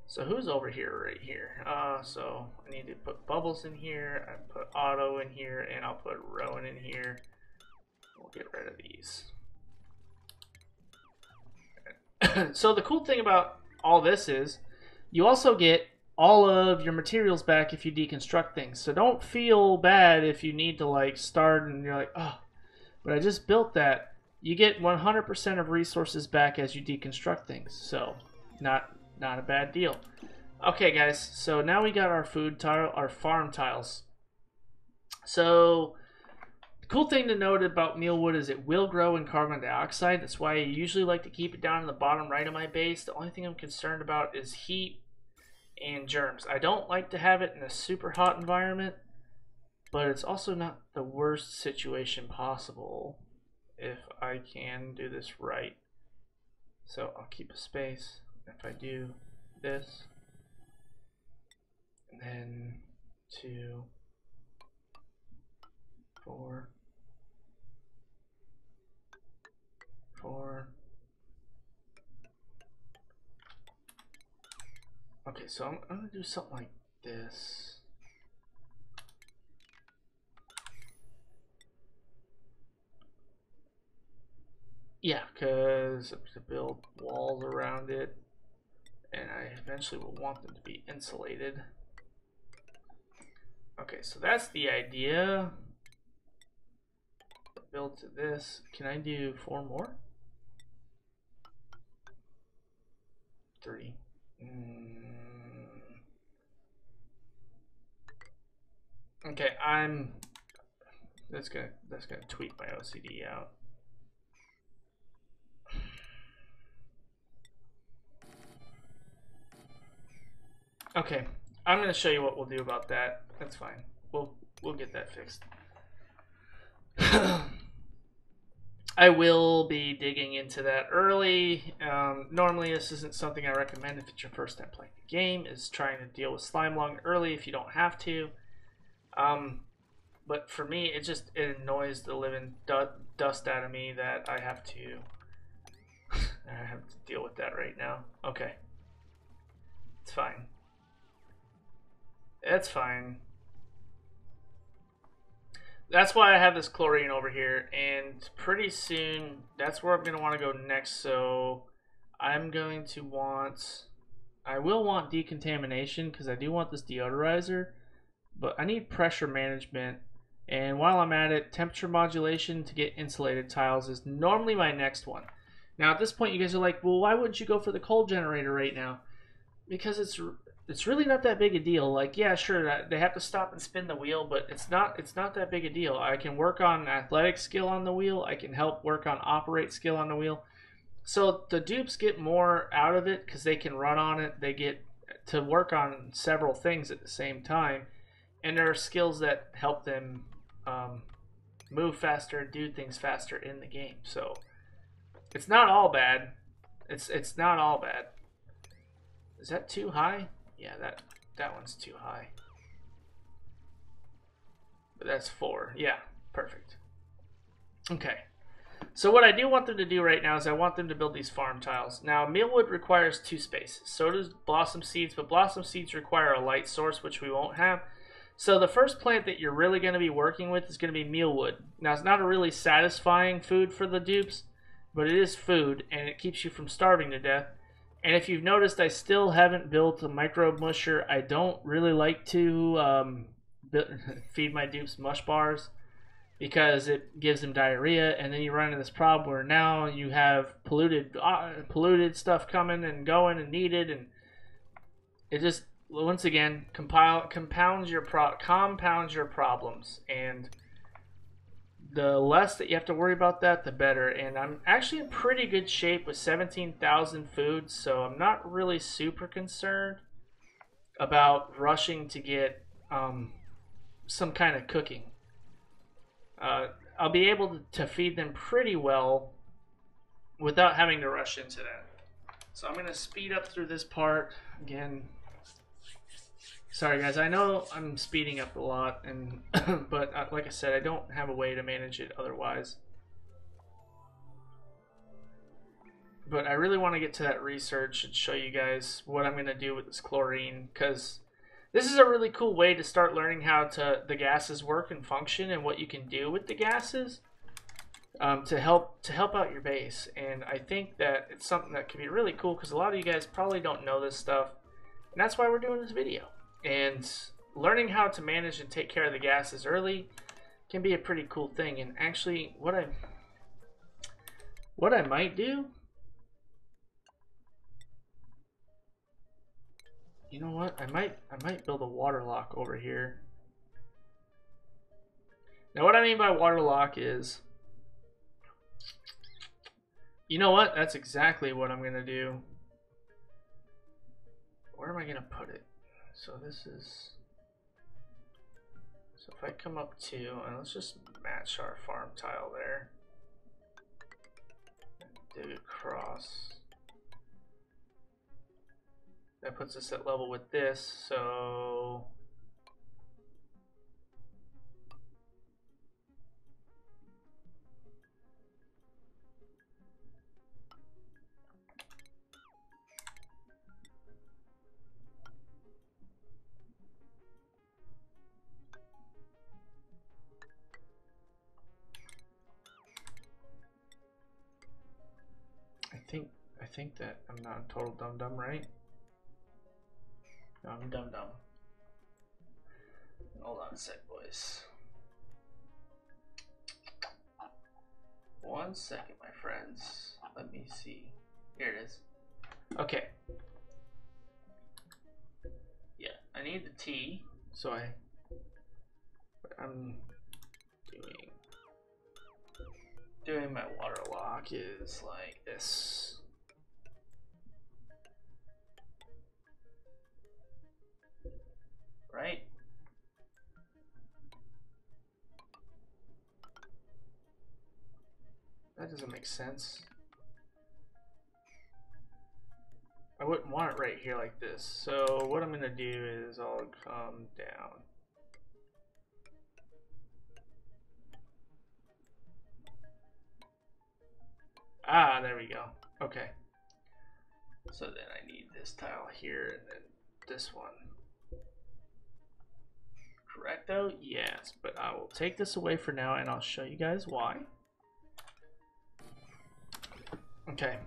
So who's over here right here? So I need to put Bubbles in here, I put Otto in here, and I'll put Rowan in here. We'll get rid of these. So the cool thing about all this is you also get all of your materials back if you deconstruct things. So don't feel bad if you need to like start and you're like, oh, but I just built that. You get 100% of resources back as you deconstruct things. So not a bad deal. Okay, guys. So now we got our food tile, our farm tiles. So the cool thing to note about mealwood is it will grow in carbon dioxide. That's why I usually like to keep it down in the bottom right of my base. The only thing I'm concerned about is heat and germs. I don't like to have it in a super hot environment, but it's also not the worst situation possible if I can do this right. So I'll keep a space. If I do this, and then 2, 4, 4. Okay, so I'm gonna do something like this. Yeah, because I'm gonna build walls around it, and I eventually will want them to be insulated. Okay, so that's the idea. Build to this. Can I do 4 more? 3. Okay, that's gonna tweak my OCD out. Okay, I'm gonna show you what we'll do about that. That's fine. We'll get that fixed. I will be digging into that early. Normally this isn't something I recommend if it's your first time playing the game, is trying to deal with slime lung early if you don't have to. But for me, it annoys the living dust out of me that I have to deal with that right now. Okay. It's fine. It's fine. that's why I have this chlorine over here, and pretty soon that's where I'm going to want to go next. So I'm going to want, I will want decontamination because I do want this deodorizer, but I need pressure management. And while I'm at it, temperature modulation to get insulated tiles is normally my next one. Now at this point you guys are like, well, why wouldn't you go for the cold generator right now? Because it's really not that big a deal. Like, yeah, sure, they have to stop and spin the wheel, but it's not that big a deal. I can work on athletic skill on the wheel. I can help work on operate skill on the wheel. So the dupes get more out of it because they can run on it. They get to work on several things at the same time, and there are skills that help them move faster, do things faster in the game. So it's not all bad. It's not all bad. Is that too high? Yeah, that one's too high. But that's 4. Yeah, perfect. Okay. So what I do want them to do right now is I want them to build these farm tiles. Now, mealwood requires 2 spaces. So does blossom seeds, but blossom seeds require a light source, which we won't have. So the first plant that you're really going to be working with is going to be mealwood. Now, it's not a really satisfying food for the dupes, but it is food, and it keeps you from starving to death. And if you've noticed, I still haven't built a microbe musher. I don't really like to feed my dupes mush bars because it gives them diarrhea, and then you run into this problem where now you have polluted stuff coming and going and needed, and it just once again compounds your problems. And the less that you have to worry about that, the better. And I'm actually in pretty good shape with 17,000 foods, so I'm not really super concerned about rushing to get some kind of cooking. I'll be able to feed them pretty well without having to rush into that. So I'm going to speed up through this part again. Sorry guys, I know I'm speeding up a lot, and but like I said, I don't have a way to manage it otherwise. But I really want to get to that research and show you guys what I'm going to do with this chlorine, because this is a really cool way to start learning how the gases work and function and what you can do with the gases to help out your base. And I think that it's something that can be really cool because a lot of you guys probably don't know this stuff, and that's why we're doing this video. And learning how to manage and take care of the gases early can be a pretty cool thing. And actually, what I might do, you know what? I might build a water lock over here. Now, what I mean by water lock is, you know what? That's exactly what I'm gonna do. Where am I gonna put it? So this is, so if I come up to, and let's just match our farm tile there, dig across, that puts us at level with this. So I think that I'm not a total dum-dum, right? No, I'm dum-dum. Hold on a sec, boys. 1 second, my friends. Let me see. Here it is. Okay. Yeah, I need the T, so I'm doing my water lock is like this. Right? That doesn't make sense. I wouldn't want it right here like this. So what I'm gonna do is I'll come down. Ah, there we go. Okay. So then I need this tile here and then this one. Correcto? Yes, but I will take this away for now and I'll show you guys why. Okay.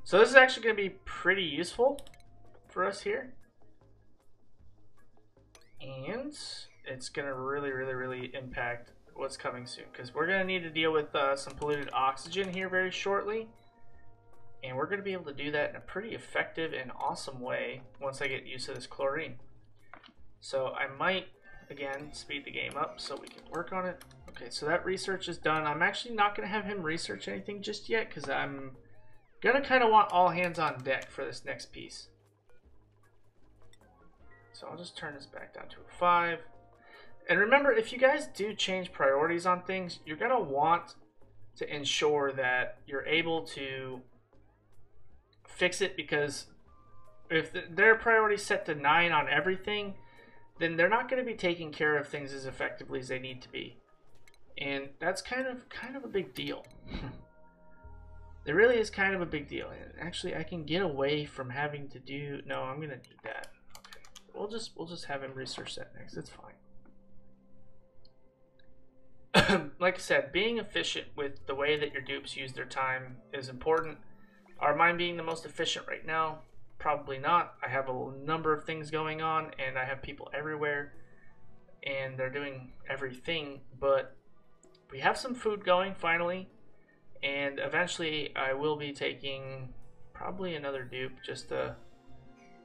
So this is actually going to be pretty useful for us here. And it's going to really impact what's coming soon. Because we're going to need to deal with some polluted oxygen here very shortly. And we're going to be able to do that in a pretty effective and awesome way once I get used to this chlorine. So I might, again, speed the game up so we can work on it. Okay, so that research is done. I'm actually not going to have him research anything just yet because I'm going to kind of want all hands on deck for this next piece. So I'll just turn this back down to a 5. And remember, if you guys do change priorities on things, you're going to want to ensure that you're able to fix it, because if their priority is set to 9 on everything, then they're not going to be taking care of things as effectively as they need to be. And that's kind of a big deal. It really is kind of a big deal. And actually, I can get away from having to do... No, I'm going to need that. Okay. We'll just have him research that next. It's fine. Like I said, being efficient with the way that your dupes use their time is important. Are mine being the most efficient right now? Probably not. I have a number of things going on, and I have people everywhere, and they're doing everything, but we have some food going finally, and eventually I will be taking probably another dupe just to,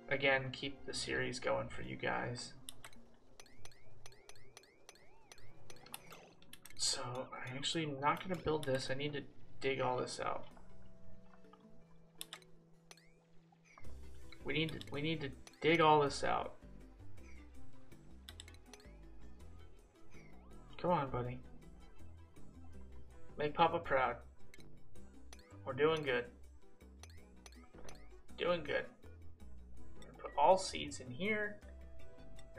again, keep the series going for you guys. So I actually am not going to build this. I need to dig all this out. We need to dig all this out. Come on, buddy. Make Papa proud. We're doing good. Doing good. I'm gonna put all seeds in here.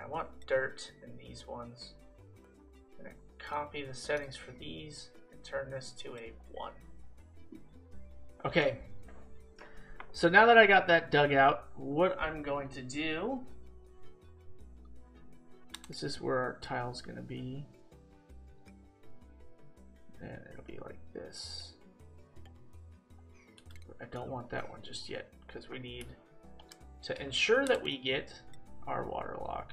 I want dirt in these ones. I'm gonna copy the settings for these and turn this to a 1. Okay. So now that I got that dug out, what I'm going to do, this is where our tile's going to be, and it'll be like this. But I don't want that one just yet because we need to ensure that we get our water lock.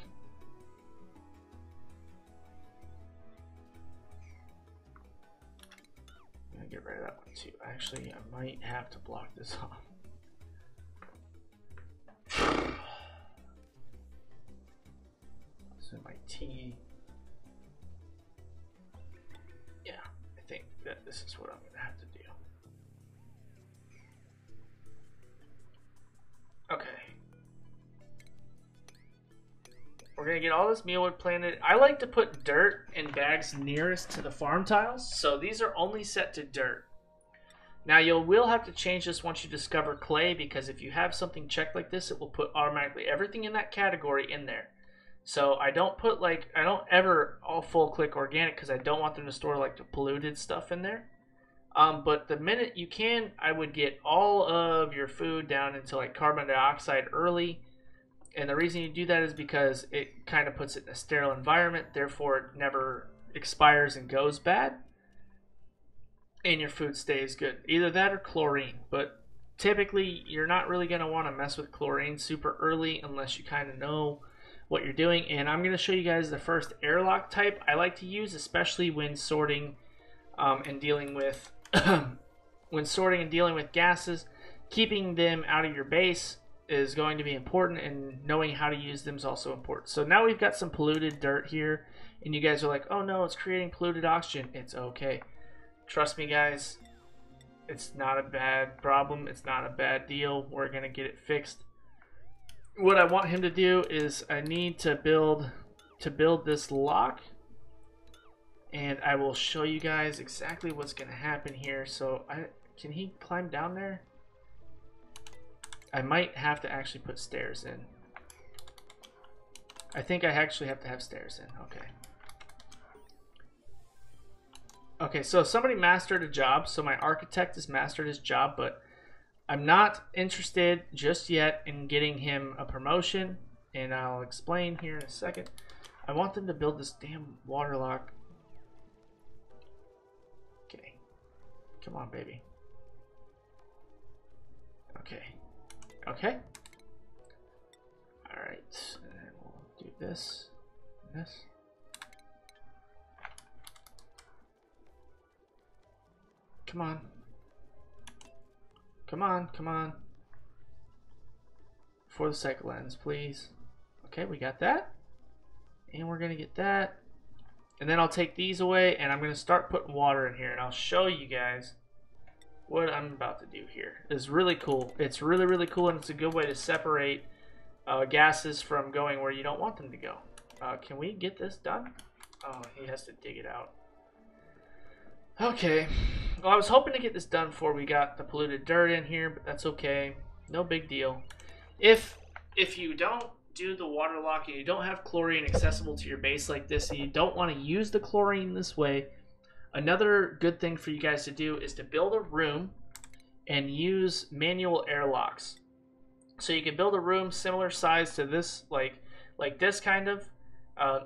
I'm going to get rid of that one too. Actually, I might have to block this off. So my T, yeah, I think that this is what I'm gonna have to do. Okay, we're gonna get all this mealwood planted. I like to put dirt in bags nearest to the farm tiles, so these are only set to dirt. Now you will have to change this once you discover clay, because if you have something checked like this, it will put automatically everything in that category in there. So I don't put I don't ever all full click organic because I don't want them to store like the polluted stuff in there. But the minute you can, I would get all of your food down into like carbon dioxide early. And the reason you do that is because it kind of puts it in a sterile environment, therefore it never expires and goes bad. And your food stays good. Either that or chlorine, but typically you're not really going to want to mess with chlorine super early unless you kind of know what you're doing. And I'm going to show you guys the first airlock type I like to use, especially when sorting and dealing with gases. Keeping them out of your base is going to be important, and knowing how to use them is also important. So now we've got some polluted dirt here, and you guys are like, oh no, it's creating polluted oxygen. It's okay. Trust me, guys, it's not a bad problem. It's not a bad deal. We're going to get it fixed. What I want him to do is I need to build this lock, and I will show you guys exactly what's going to happen here. So can he climb down there? I might have to actually put stairs in. I think I actually have to have stairs in. Okay. Okay, so somebody mastered a job. So my architect has mastered his job, but I'm not interested just yet in getting him a promotion and I'll explain here in a second. I want them to build this damn water lock. Okay. Come on, baby. Okay. Okay. Alright. And then we'll do this. And this. Come on. Come on, come on. For the cycle ends, please. Okay, we got that. And we're gonna get that. And then I'll take these away and I'm gonna start putting water in here and I'll show you guys what I'm about to do here. It's really cool. It's really, really cool, and it's a good way to separate gases from going where you don't want them to go. Can we get this done? Oh, he has to dig it out. Okay. Well, I was hoping to get this done before we got the polluted dirt in here, but that's okay. No big deal. If you don't do the water lock and you don't have chlorine accessible to your base like this, and you don't want to use the chlorine this way, another good thing for you guys to do is to build a room and use manual airlocks. So you can build a room similar size to this, like this kind of.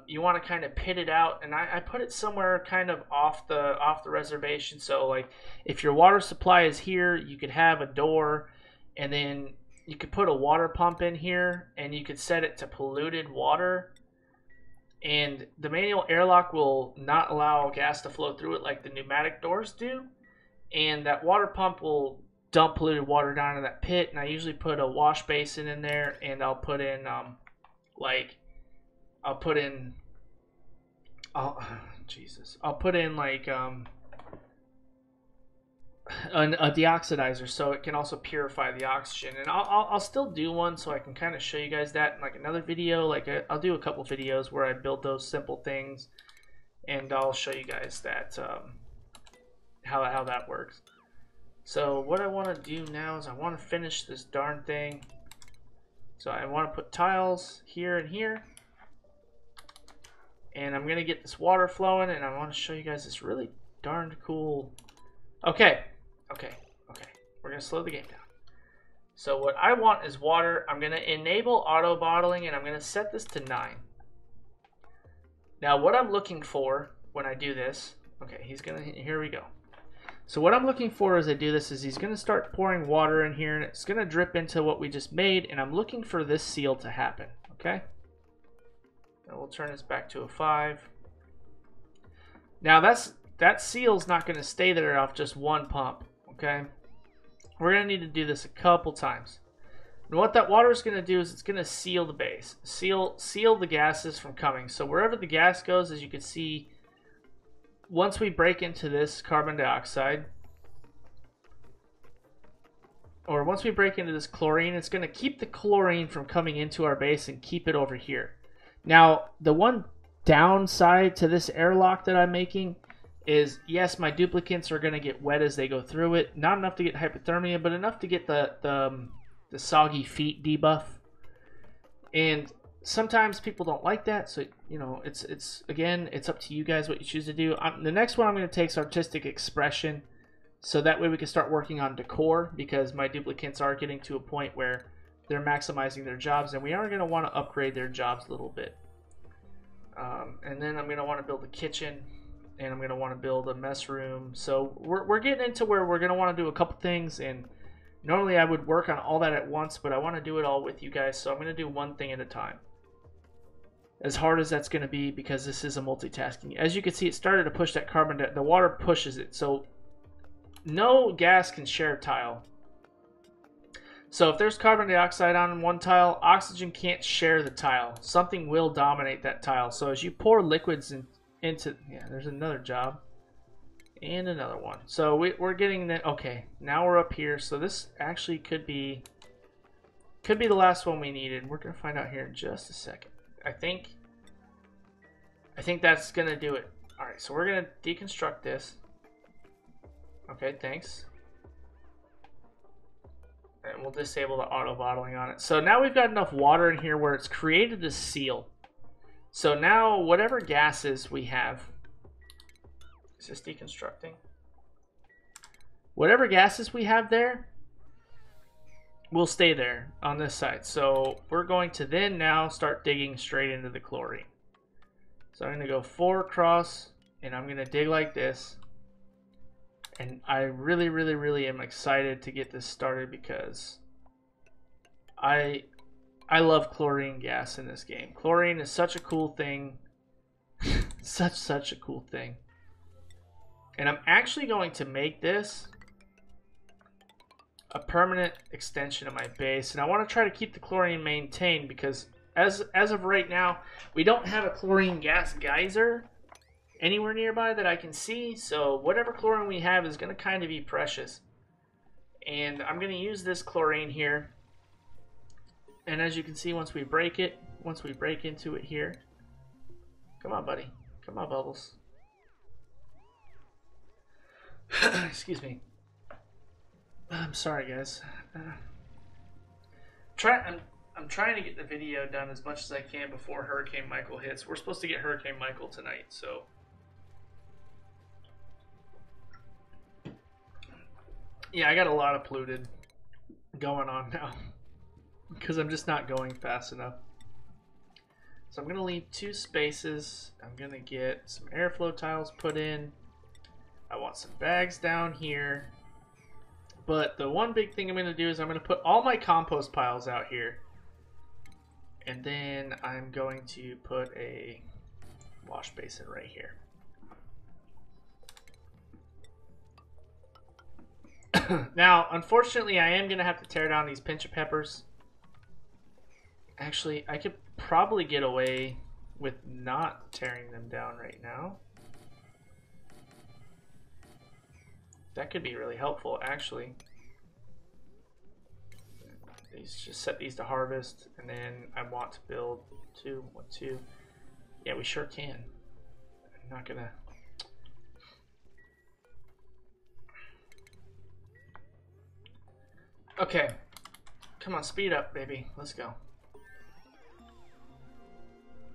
You want to kind of pit it out, and I put it somewhere kind of off the reservation. So like if your water supply is here, you could have a door, and then you could put a water pump in here, and you could set it to polluted water. And the manual airlock will not allow gas to flow through it like the pneumatic doors do. And that water pump will dump polluted water down in that pit. And I usually put a wash basin in there, and I'll put in I'll put in like a deoxidizer, so it can also purify the oxygen. And I'll still do one, so I can kind of show you guys that in like another video. Like I'll do a couple videos where I build those simple things, and I'll show you guys that how that works. So what I want to do now is I want to finish this darn thing. So I want to put tiles here and here, and I'm gonna get this water flowing, and I want to show you guys this really darn cool. Okay. We're gonna slow the game down. So what I want is water. I'm gonna enable auto bottling, and I'm gonna set this to 9. Now what I'm looking for when I do this, okay, here we go. So what I'm looking for as I do this is he's gonna start pouring water in here, and it's gonna drip into what we just made, and I'm looking for this seal to happen, okay? And we'll turn this back to a 5. Now that seal's not gonna stay there off just one pump, okay? We're gonna need to do this a couple times. And what that water is gonna do is it's gonna seal the base, seal the gases from coming. So wherever the gas goes, as you can see, once we break into this carbon dioxide, or once we break into this chlorine, it's gonna keep the chlorine from coming into our base and keep it over here. Now, the one downside to this airlock that I'm making is, yes, my duplicates are going to get wet as they go through it. Not enough to get hypothermia, but enough to get the soggy feet debuff. And sometimes people don't like that, so you know, it's again, it's up to you guys what you choose to do. The next one I'm going to take is artistic expression, so that way we can start working on decor, because my duplicates are getting to a point where they're maximizing their jobs, and we are going to want to upgrade their jobs a little bit. And then I'm going to want to build a kitchen, and I'm going to want to build a mess room. So we're getting into where we're going to want to do a couple things, and normally I would work on all that at once, but I want to do it all with you guys, so I'm going to do one thing at a time. As hard as that's going to be, because this is a multitasking. As you can see, it started to push that carbon dioxide. The water pushes it, so no gas can share tile. So if there's carbon dioxide on one tile, oxygen can't share the tile. Something will dominate that tile. So as you pour liquids into, yeah, there's another job and another one. So we're getting that. Okay, now we're up here. So this actually could be the last one we needed. We're gonna find out here in just a second. I think that's gonna do it. All right, so we're gonna deconstruct this. Okay, thanks. And we'll disable the auto bottling on it. So now we've got enough water in here where it's created a seal. So now whatever gases we have, is this deconstructing? Whatever gases we have there, will stay there on this side. So we're going to then now start digging straight into the chlorine. So I'm going to go 4 across, and I'm going to dig like this. And I really, really, really am excited to get this started because I love chlorine gas in this game. Chlorine is such a cool thing. such a cool thing. And I'm actually going to make this a permanent extension of my base. And I want to try to keep the chlorine maintained because as of right now, we don't have a chlorine gas geyser anywhere nearby that I can see. So whatever chlorine we have is going to kind of be precious. And I'm going to use this chlorine here. And as you can see, once we break into it here. Come on, buddy. Come on, Bubbles. Excuse me. I'm sorry, guys. I'm trying to get the video done as much as I can before Hurricane Michael hits. We're supposed to get Hurricane Michael tonight, so. Yeah, I got a lot of polluted going on now because I'm just not going fast enough. So I'm going to leave 2 spaces. I'm going to get some airflow tiles put in. I want some bags down here. But the one big thing I'm going to do is I'm going to put all my compost piles out here. And then I'm going to put a wash basin right here. Now, unfortunately, I am going to have to tear down these pinch of peppers. Actually, I could probably get away with not tearing them down right now. That could be really helpful, actually. Just set these to harvest, and then I want to build 2. Yeah, we sure can. I'm not gonna. Okay, come on, speed up, baby. Let's go.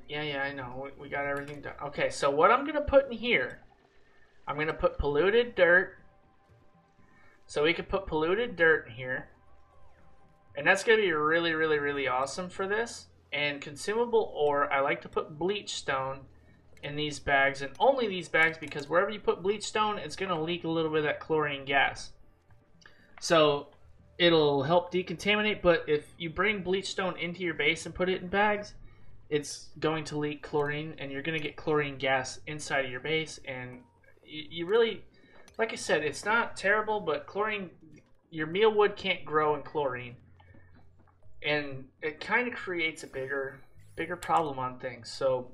Yeah, I know. We got everything done. Okay, so what I'm gonna put in here, I'm gonna put polluted dirt. So we could put polluted dirt in here. And that's going to be really, really, really awesome for this. And consumable ore, I like to put bleach stone in these bags. And only these bags because wherever you put bleach stone, it's going to leak a little bit of that chlorine gas. So it'll help decontaminate. But if you bring bleach stone into your base and put it in bags, it's going to leak chlorine. And you're going to get chlorine gas inside of your base. And you really, like I said, it's not terrible. But chlorine, your mealwood can't grow in chlorine. And it kind of creates a bigger problem on things. So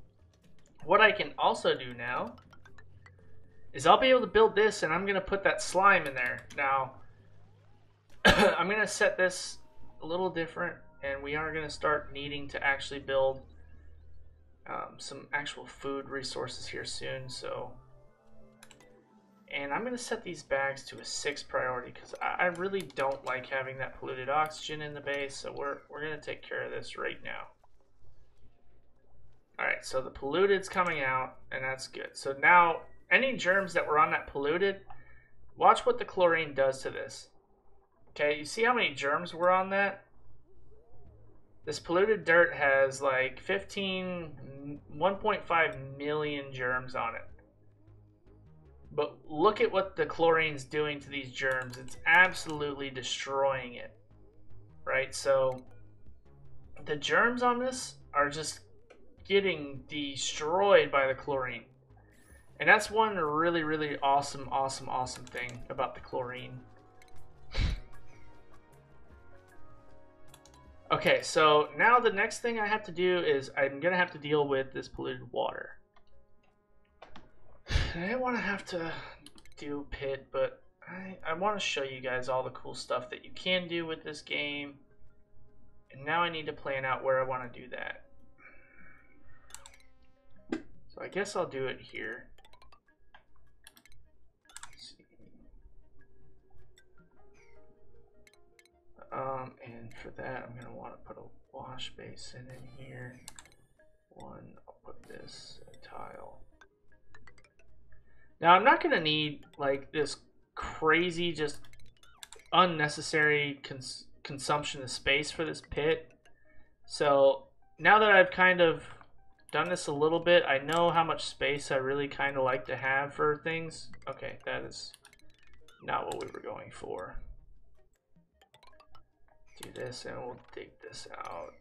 what I can also do now is I'll be able to build this, and I'm going to put that slime in there. Now, I'm going to set this a little different, and we are going to start needing to actually build some actual food resources here soon. And I'm going to set these bags to a 6 priority because I really don't like having that polluted oxygen in the base. So we're going to take care of this right now. Alright, so the polluted's coming out, and that's good. So now, any germs that were on that polluted, watch what the chlorine does to this. Okay, you see how many germs were on that? This polluted dirt has like 1.5 million germs on it. But look at what the chlorine's doing to these germs. It's absolutely destroying it. Right? So the germs on this are just getting destroyed by the chlorine. And that's one really, really awesome thing about the chlorine. Okay, so now the next thing I have to do is I'm going to have to deal with this polluted water. I didn't want to have to do pit, but I want to show you guys all the cool stuff that you can do with this game. And now I need to plan out where I want to do that. So I guess I'll do it here. Let's see. And for that, I'm going to want to put a wash basin in here. I'll put this tile. Now, I'm not going to need, like, this crazy, just unnecessary consumption of space for this pit. So now that I've kind of done this a little bit, I know how much space I really kind of like to have for things. Okay, that is not what we were going for. Do this and we'll dig this out.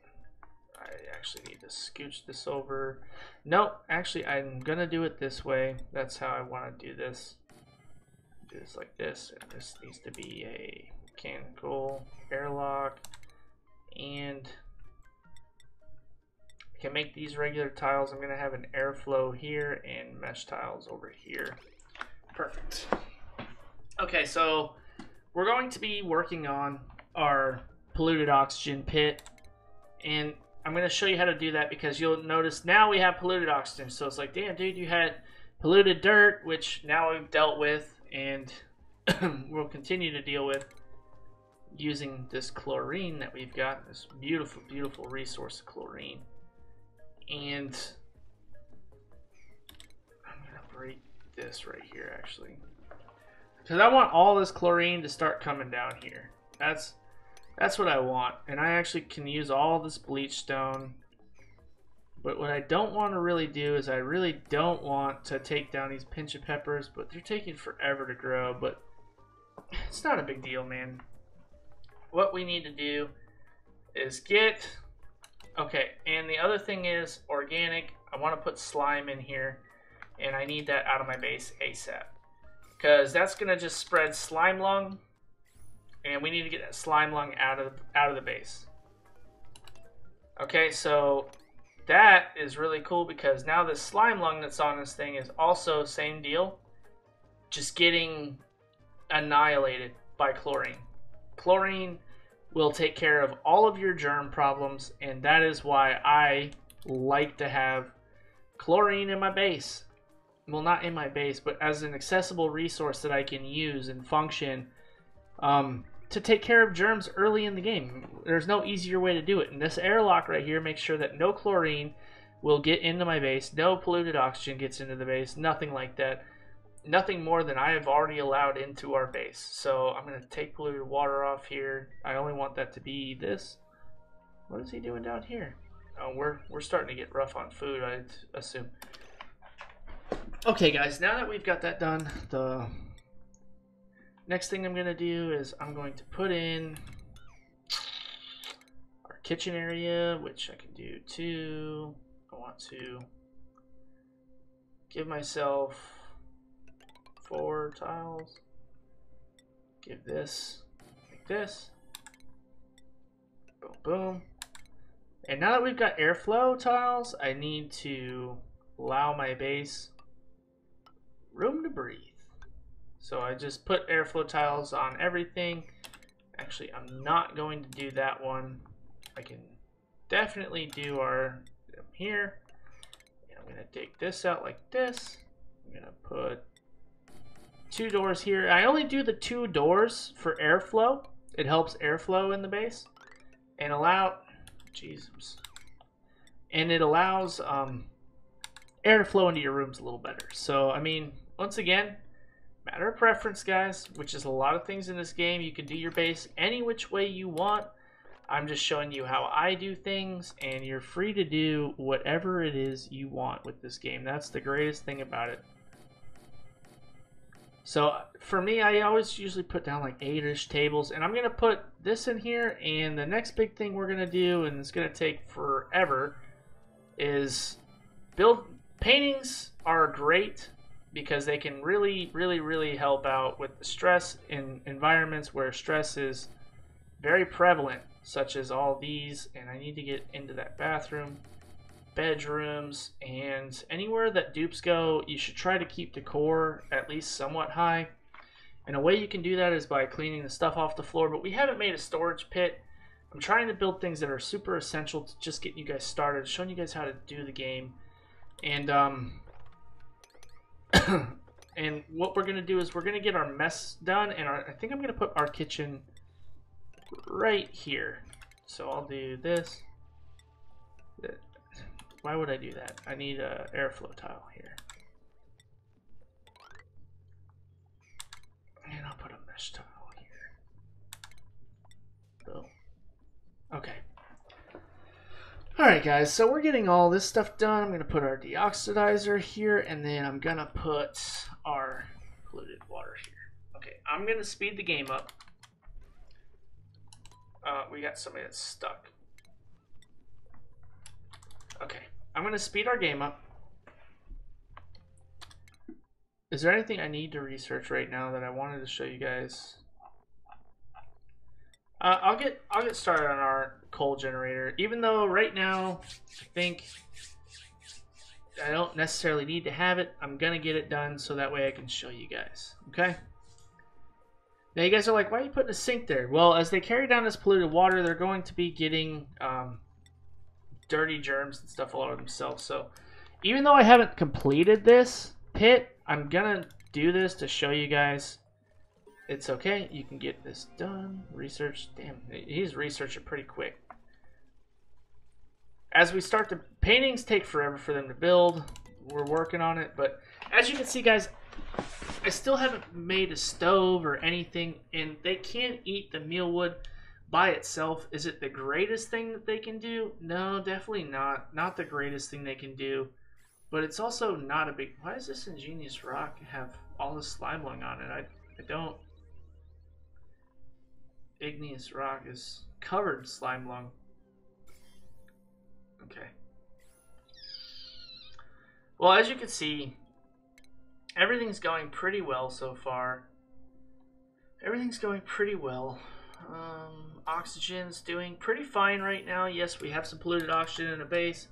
I actually need to scooch this over. No, actually I'm gonna do it this way. That's how I want to do this. Do this like this, and this needs to be a mechanical airlock, and I can make these regular tiles. I'm gonna have an airflow here and mesh tiles over here. Perfect. Okay, so we're going to be working on our polluted oxygen pit, and I'm going to show you how to do that because you'll notice now we have polluted oxygen. So it's like, damn, dude, you had polluted dirt, which now we've dealt with and we'll continue to deal with using this chlorine that we've got, this beautiful, beautiful resource of chlorine. And I'm going to break this right here, actually, because I want all this chlorine to start coming down here. That's what I want, and I actually can use all this bleach stone. But what I don't want to really do is I really don't want to take down these pinch of peppers, but they're taking forever to grow. But it's not a big deal, man. What we need to do is get... Okay, and the other thing is organic. I want to put slime in here, and I need that out of my base ASAP, because that's going to just spread slime lung. And we need to get that slime lung out of the base. Okay, so that is really cool because now the slime lung that's on this thing is also same deal, just getting annihilated by chlorine. Chlorine will take care of all of your germ problems, and that is why I like to have chlorine in my base. Well, not in my base, but as an accessible resource that I can use and function to take care of germs early in the game. There's no easier way to do it. And this airlock right here makes sure that no chlorine will get into my base, no polluted oxygen gets into the base, nothing like that. Nothing more than I have already allowed into our base. So I'm going to take polluted water off here. I only want that to be this. What is he doing down here? Oh, we're starting to get rough on food, I'd assume. Okay, guys, now that we've got that done, the next thing I'm going to do is I'm going to put in our kitchen area, which I can do too. I want to give myself 4 tiles. Give this like this. Boom, boom. And now that we've got airflow tiles, I need to allow my base room to breathe. So I just put airflow tiles on everything. Actually, I'm not going to do that one. I can definitely do our here. And I'm going to take this out like this. I'm going to put 2 doors here. I only do the 2 doors for airflow. It helps airflow in the base. And Jesus. And it allows air to flow into your rooms a little better. So, I mean, once again, matter of preference, guys, which is a lot of things in this game. You can do your base any which way you want. I'm just showing you how I do things, and you're free to do whatever it is you want with this game. That's the greatest thing about it. So for me, I always usually put down like 8-ish tables, and I'm going to put this in here, and the next big thing we're going to do, and it's going to take forever, is build. Paintings are great because they can really help out with the stress in environments where stress is very prevalent, such as all these. And I need to get into that bathroom, bedrooms, and anywhere that dupes go. You should try to keep decor at least somewhat high, and a way you can do that is by cleaning the stuff off the floor. But we haven't made a storage pit. I'm trying to build things that are super essential to just getting you guys started, showing you guys how to do the game. And and what we're gonna do is we're gonna get our mess done, and I think I'm gonna put our kitchen right here. So I'll do this. Why would I do that? I need a airflow tile here, and I'll put a mesh tile here. Boom. Okay. Alright guys, so we're getting all this stuff done. I'm going to put our deoxidizer here, and then I'm going to put our polluted water here. Okay, I'm going to speed the game up. We got somebody that's stuck. Okay, I'm going to speed our game up. Is there anything I need to research right now that I wanted to show you guys? I'll get started on our coal generator. Even though right now I think I don't necessarily need to have it, I'm gonna get it done so that way I can show you guys. Okay. Now you guys are like, why are you putting a sink there? Well, as they carry down this polluted water, they're going to be getting dirty germs and stuff all over themselves. So even though I haven't completed this pit, I'm gonna do this to show you guys. It's okay, you can get this done. Research, damn, he's researching pretty quick. As we start the paintings take forever for them to build. We're working on it, but as you can see guys, I still haven't made a stove or anything, and they can't eat the mealwood by itself. Is it the greatest thing that they can do? No, definitely not. Not the greatest thing they can do, but it's also not a big... Why does this ingenious rock have all this slime going on it? I don't... Igneous rock is covered in slime lung. Okay. Well, as you can see, everything's going pretty well so far. Everything's going pretty well. Oxygen's doing pretty fine right now. Yes, we have some polluted oxygen in the base.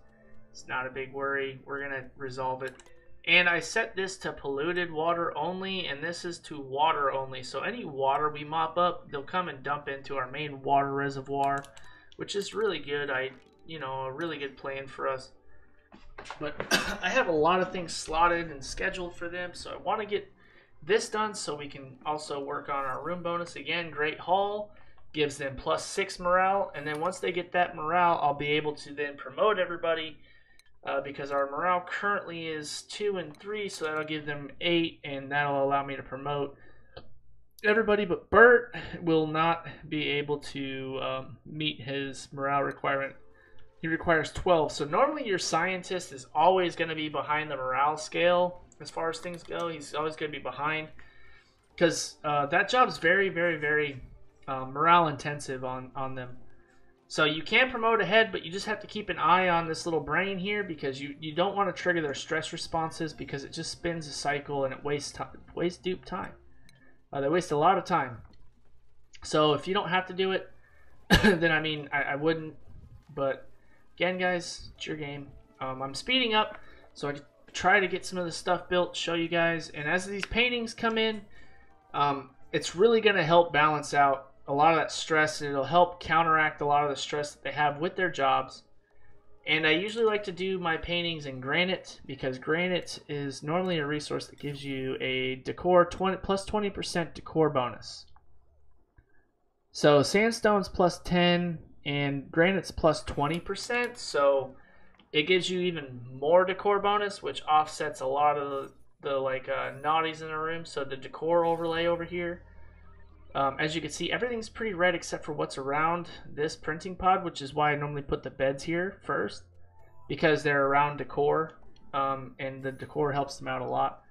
It's not a big worry. We're going to resolve it. And I set this to polluted water only, and this is to water only. So any water we mop up, they'll come and dump into our main water reservoir, which is really good. A really good plan for us. But I have a lot of things slotted and scheduled for them, so I want to get this done so we can also work on our room bonus. Again, Great Hall gives them +6 morale, and then once they get that morale, I'll be able to then promote everybody. Because our morale currently is 2 and 3, so that'll give them 8, and that'll allow me to promote everybody. But Bert will not be able to meet his morale requirement. He requires 12. So normally your scientist is always going to be behind the morale scale as far as things go. He's always going to be behind because that job's very, very, very morale intensive on them. So you can promote ahead, but you just have to keep an eye on this little brain here because you don't want to trigger their stress responses because it just spins a cycle and it wastes dupe time. They waste a lot of time. So if you don't have to do it, then I mean I wouldn't. But again, guys, it's your game. I'm speeding up so I can try to get some of the stuff built, show you guys. And as these paintings come in, it's really going to help balance out a lot of that stress, and it'll help counteract a lot of the stress that they have with their jobs. And I usually like to do my paintings in granite because granite is normally a resource that gives you a decor plus 20% decor bonus. So sandstone's +10 and granite's plus 20%, so it gives you even more decor bonus, which offsets a lot of the naughties in the room. So the decor overlay over here, as you can see, everything's pretty red except for what's around this printing pod, which is why I normally put the beds here first, because they're around decor, and the decor helps them out a lot.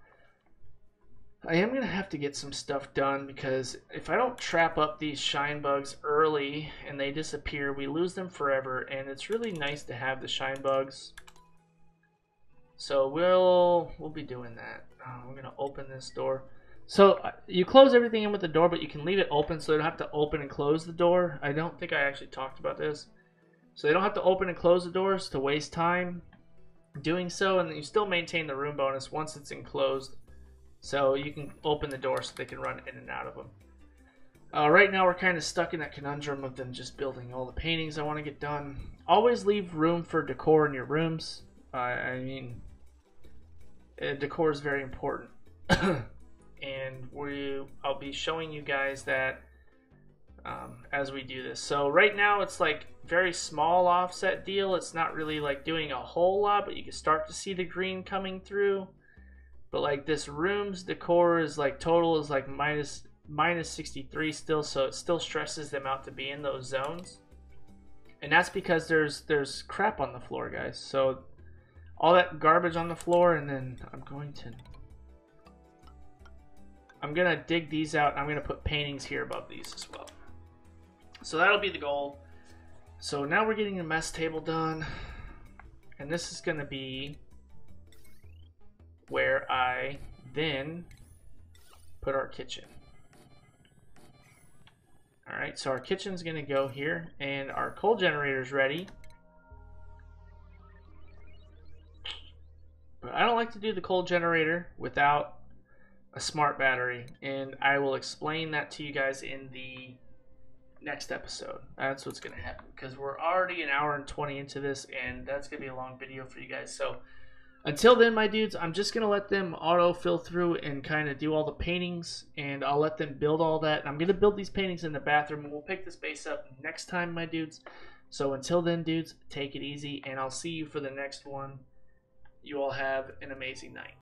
I am going to have to get some stuff done because if I don't trap up these shine bugs early and they disappear, we lose them forever, and it's really nice to have the shine bugs. So we'll be doing that. We're going to open this door. So you close everything in with the door, but you can leave it open so you don't have to open and close the door. I don't think I actually talked about this. So they don't have to open and close the doors to waste time doing so, and you still maintain the room bonus once it's enclosed. So you can open the door so they can run in and out of them. Right now we're kind of stuck in that conundrum of them just building all the paintings I want to get done. Always leave room for decor in your rooms. I mean, decor is very important. And I'll be showing you guys that as we do this. So right now it's like very small offset deal. It's not really like doing a whole lot, but you can start to see the green coming through. But like this room's decor is like total is like minus 63 still, so it still stresses them out to be in those zones. And that's because there's crap on the floor, guys. So all that garbage on the floor, and then I'm gonna dig these out, and I'm gonna put paintings here above these as well. So that'll be the goal. So now we're getting the mess table done, and this is gonna be where I then put our kitchen. Alright, so our kitchen's gonna go here, and our coal generator's ready. But I don't like to do the coal generator without a smart battery, and I will explain that to you guys in the next episode. That's what's gonna happen, because we're already an hour and 20 into this, and that's gonna be a long video for you guys. So until then, my dudes, I'm just gonna let them auto fill through and kind of do all the paintings, and I'll let them build all that. I'm gonna build these paintings in the bathroom, and we'll pick this base up next time, my dudes. So until then, dudes, take it easy, and I'll see you for the next one. You all have an amazing night.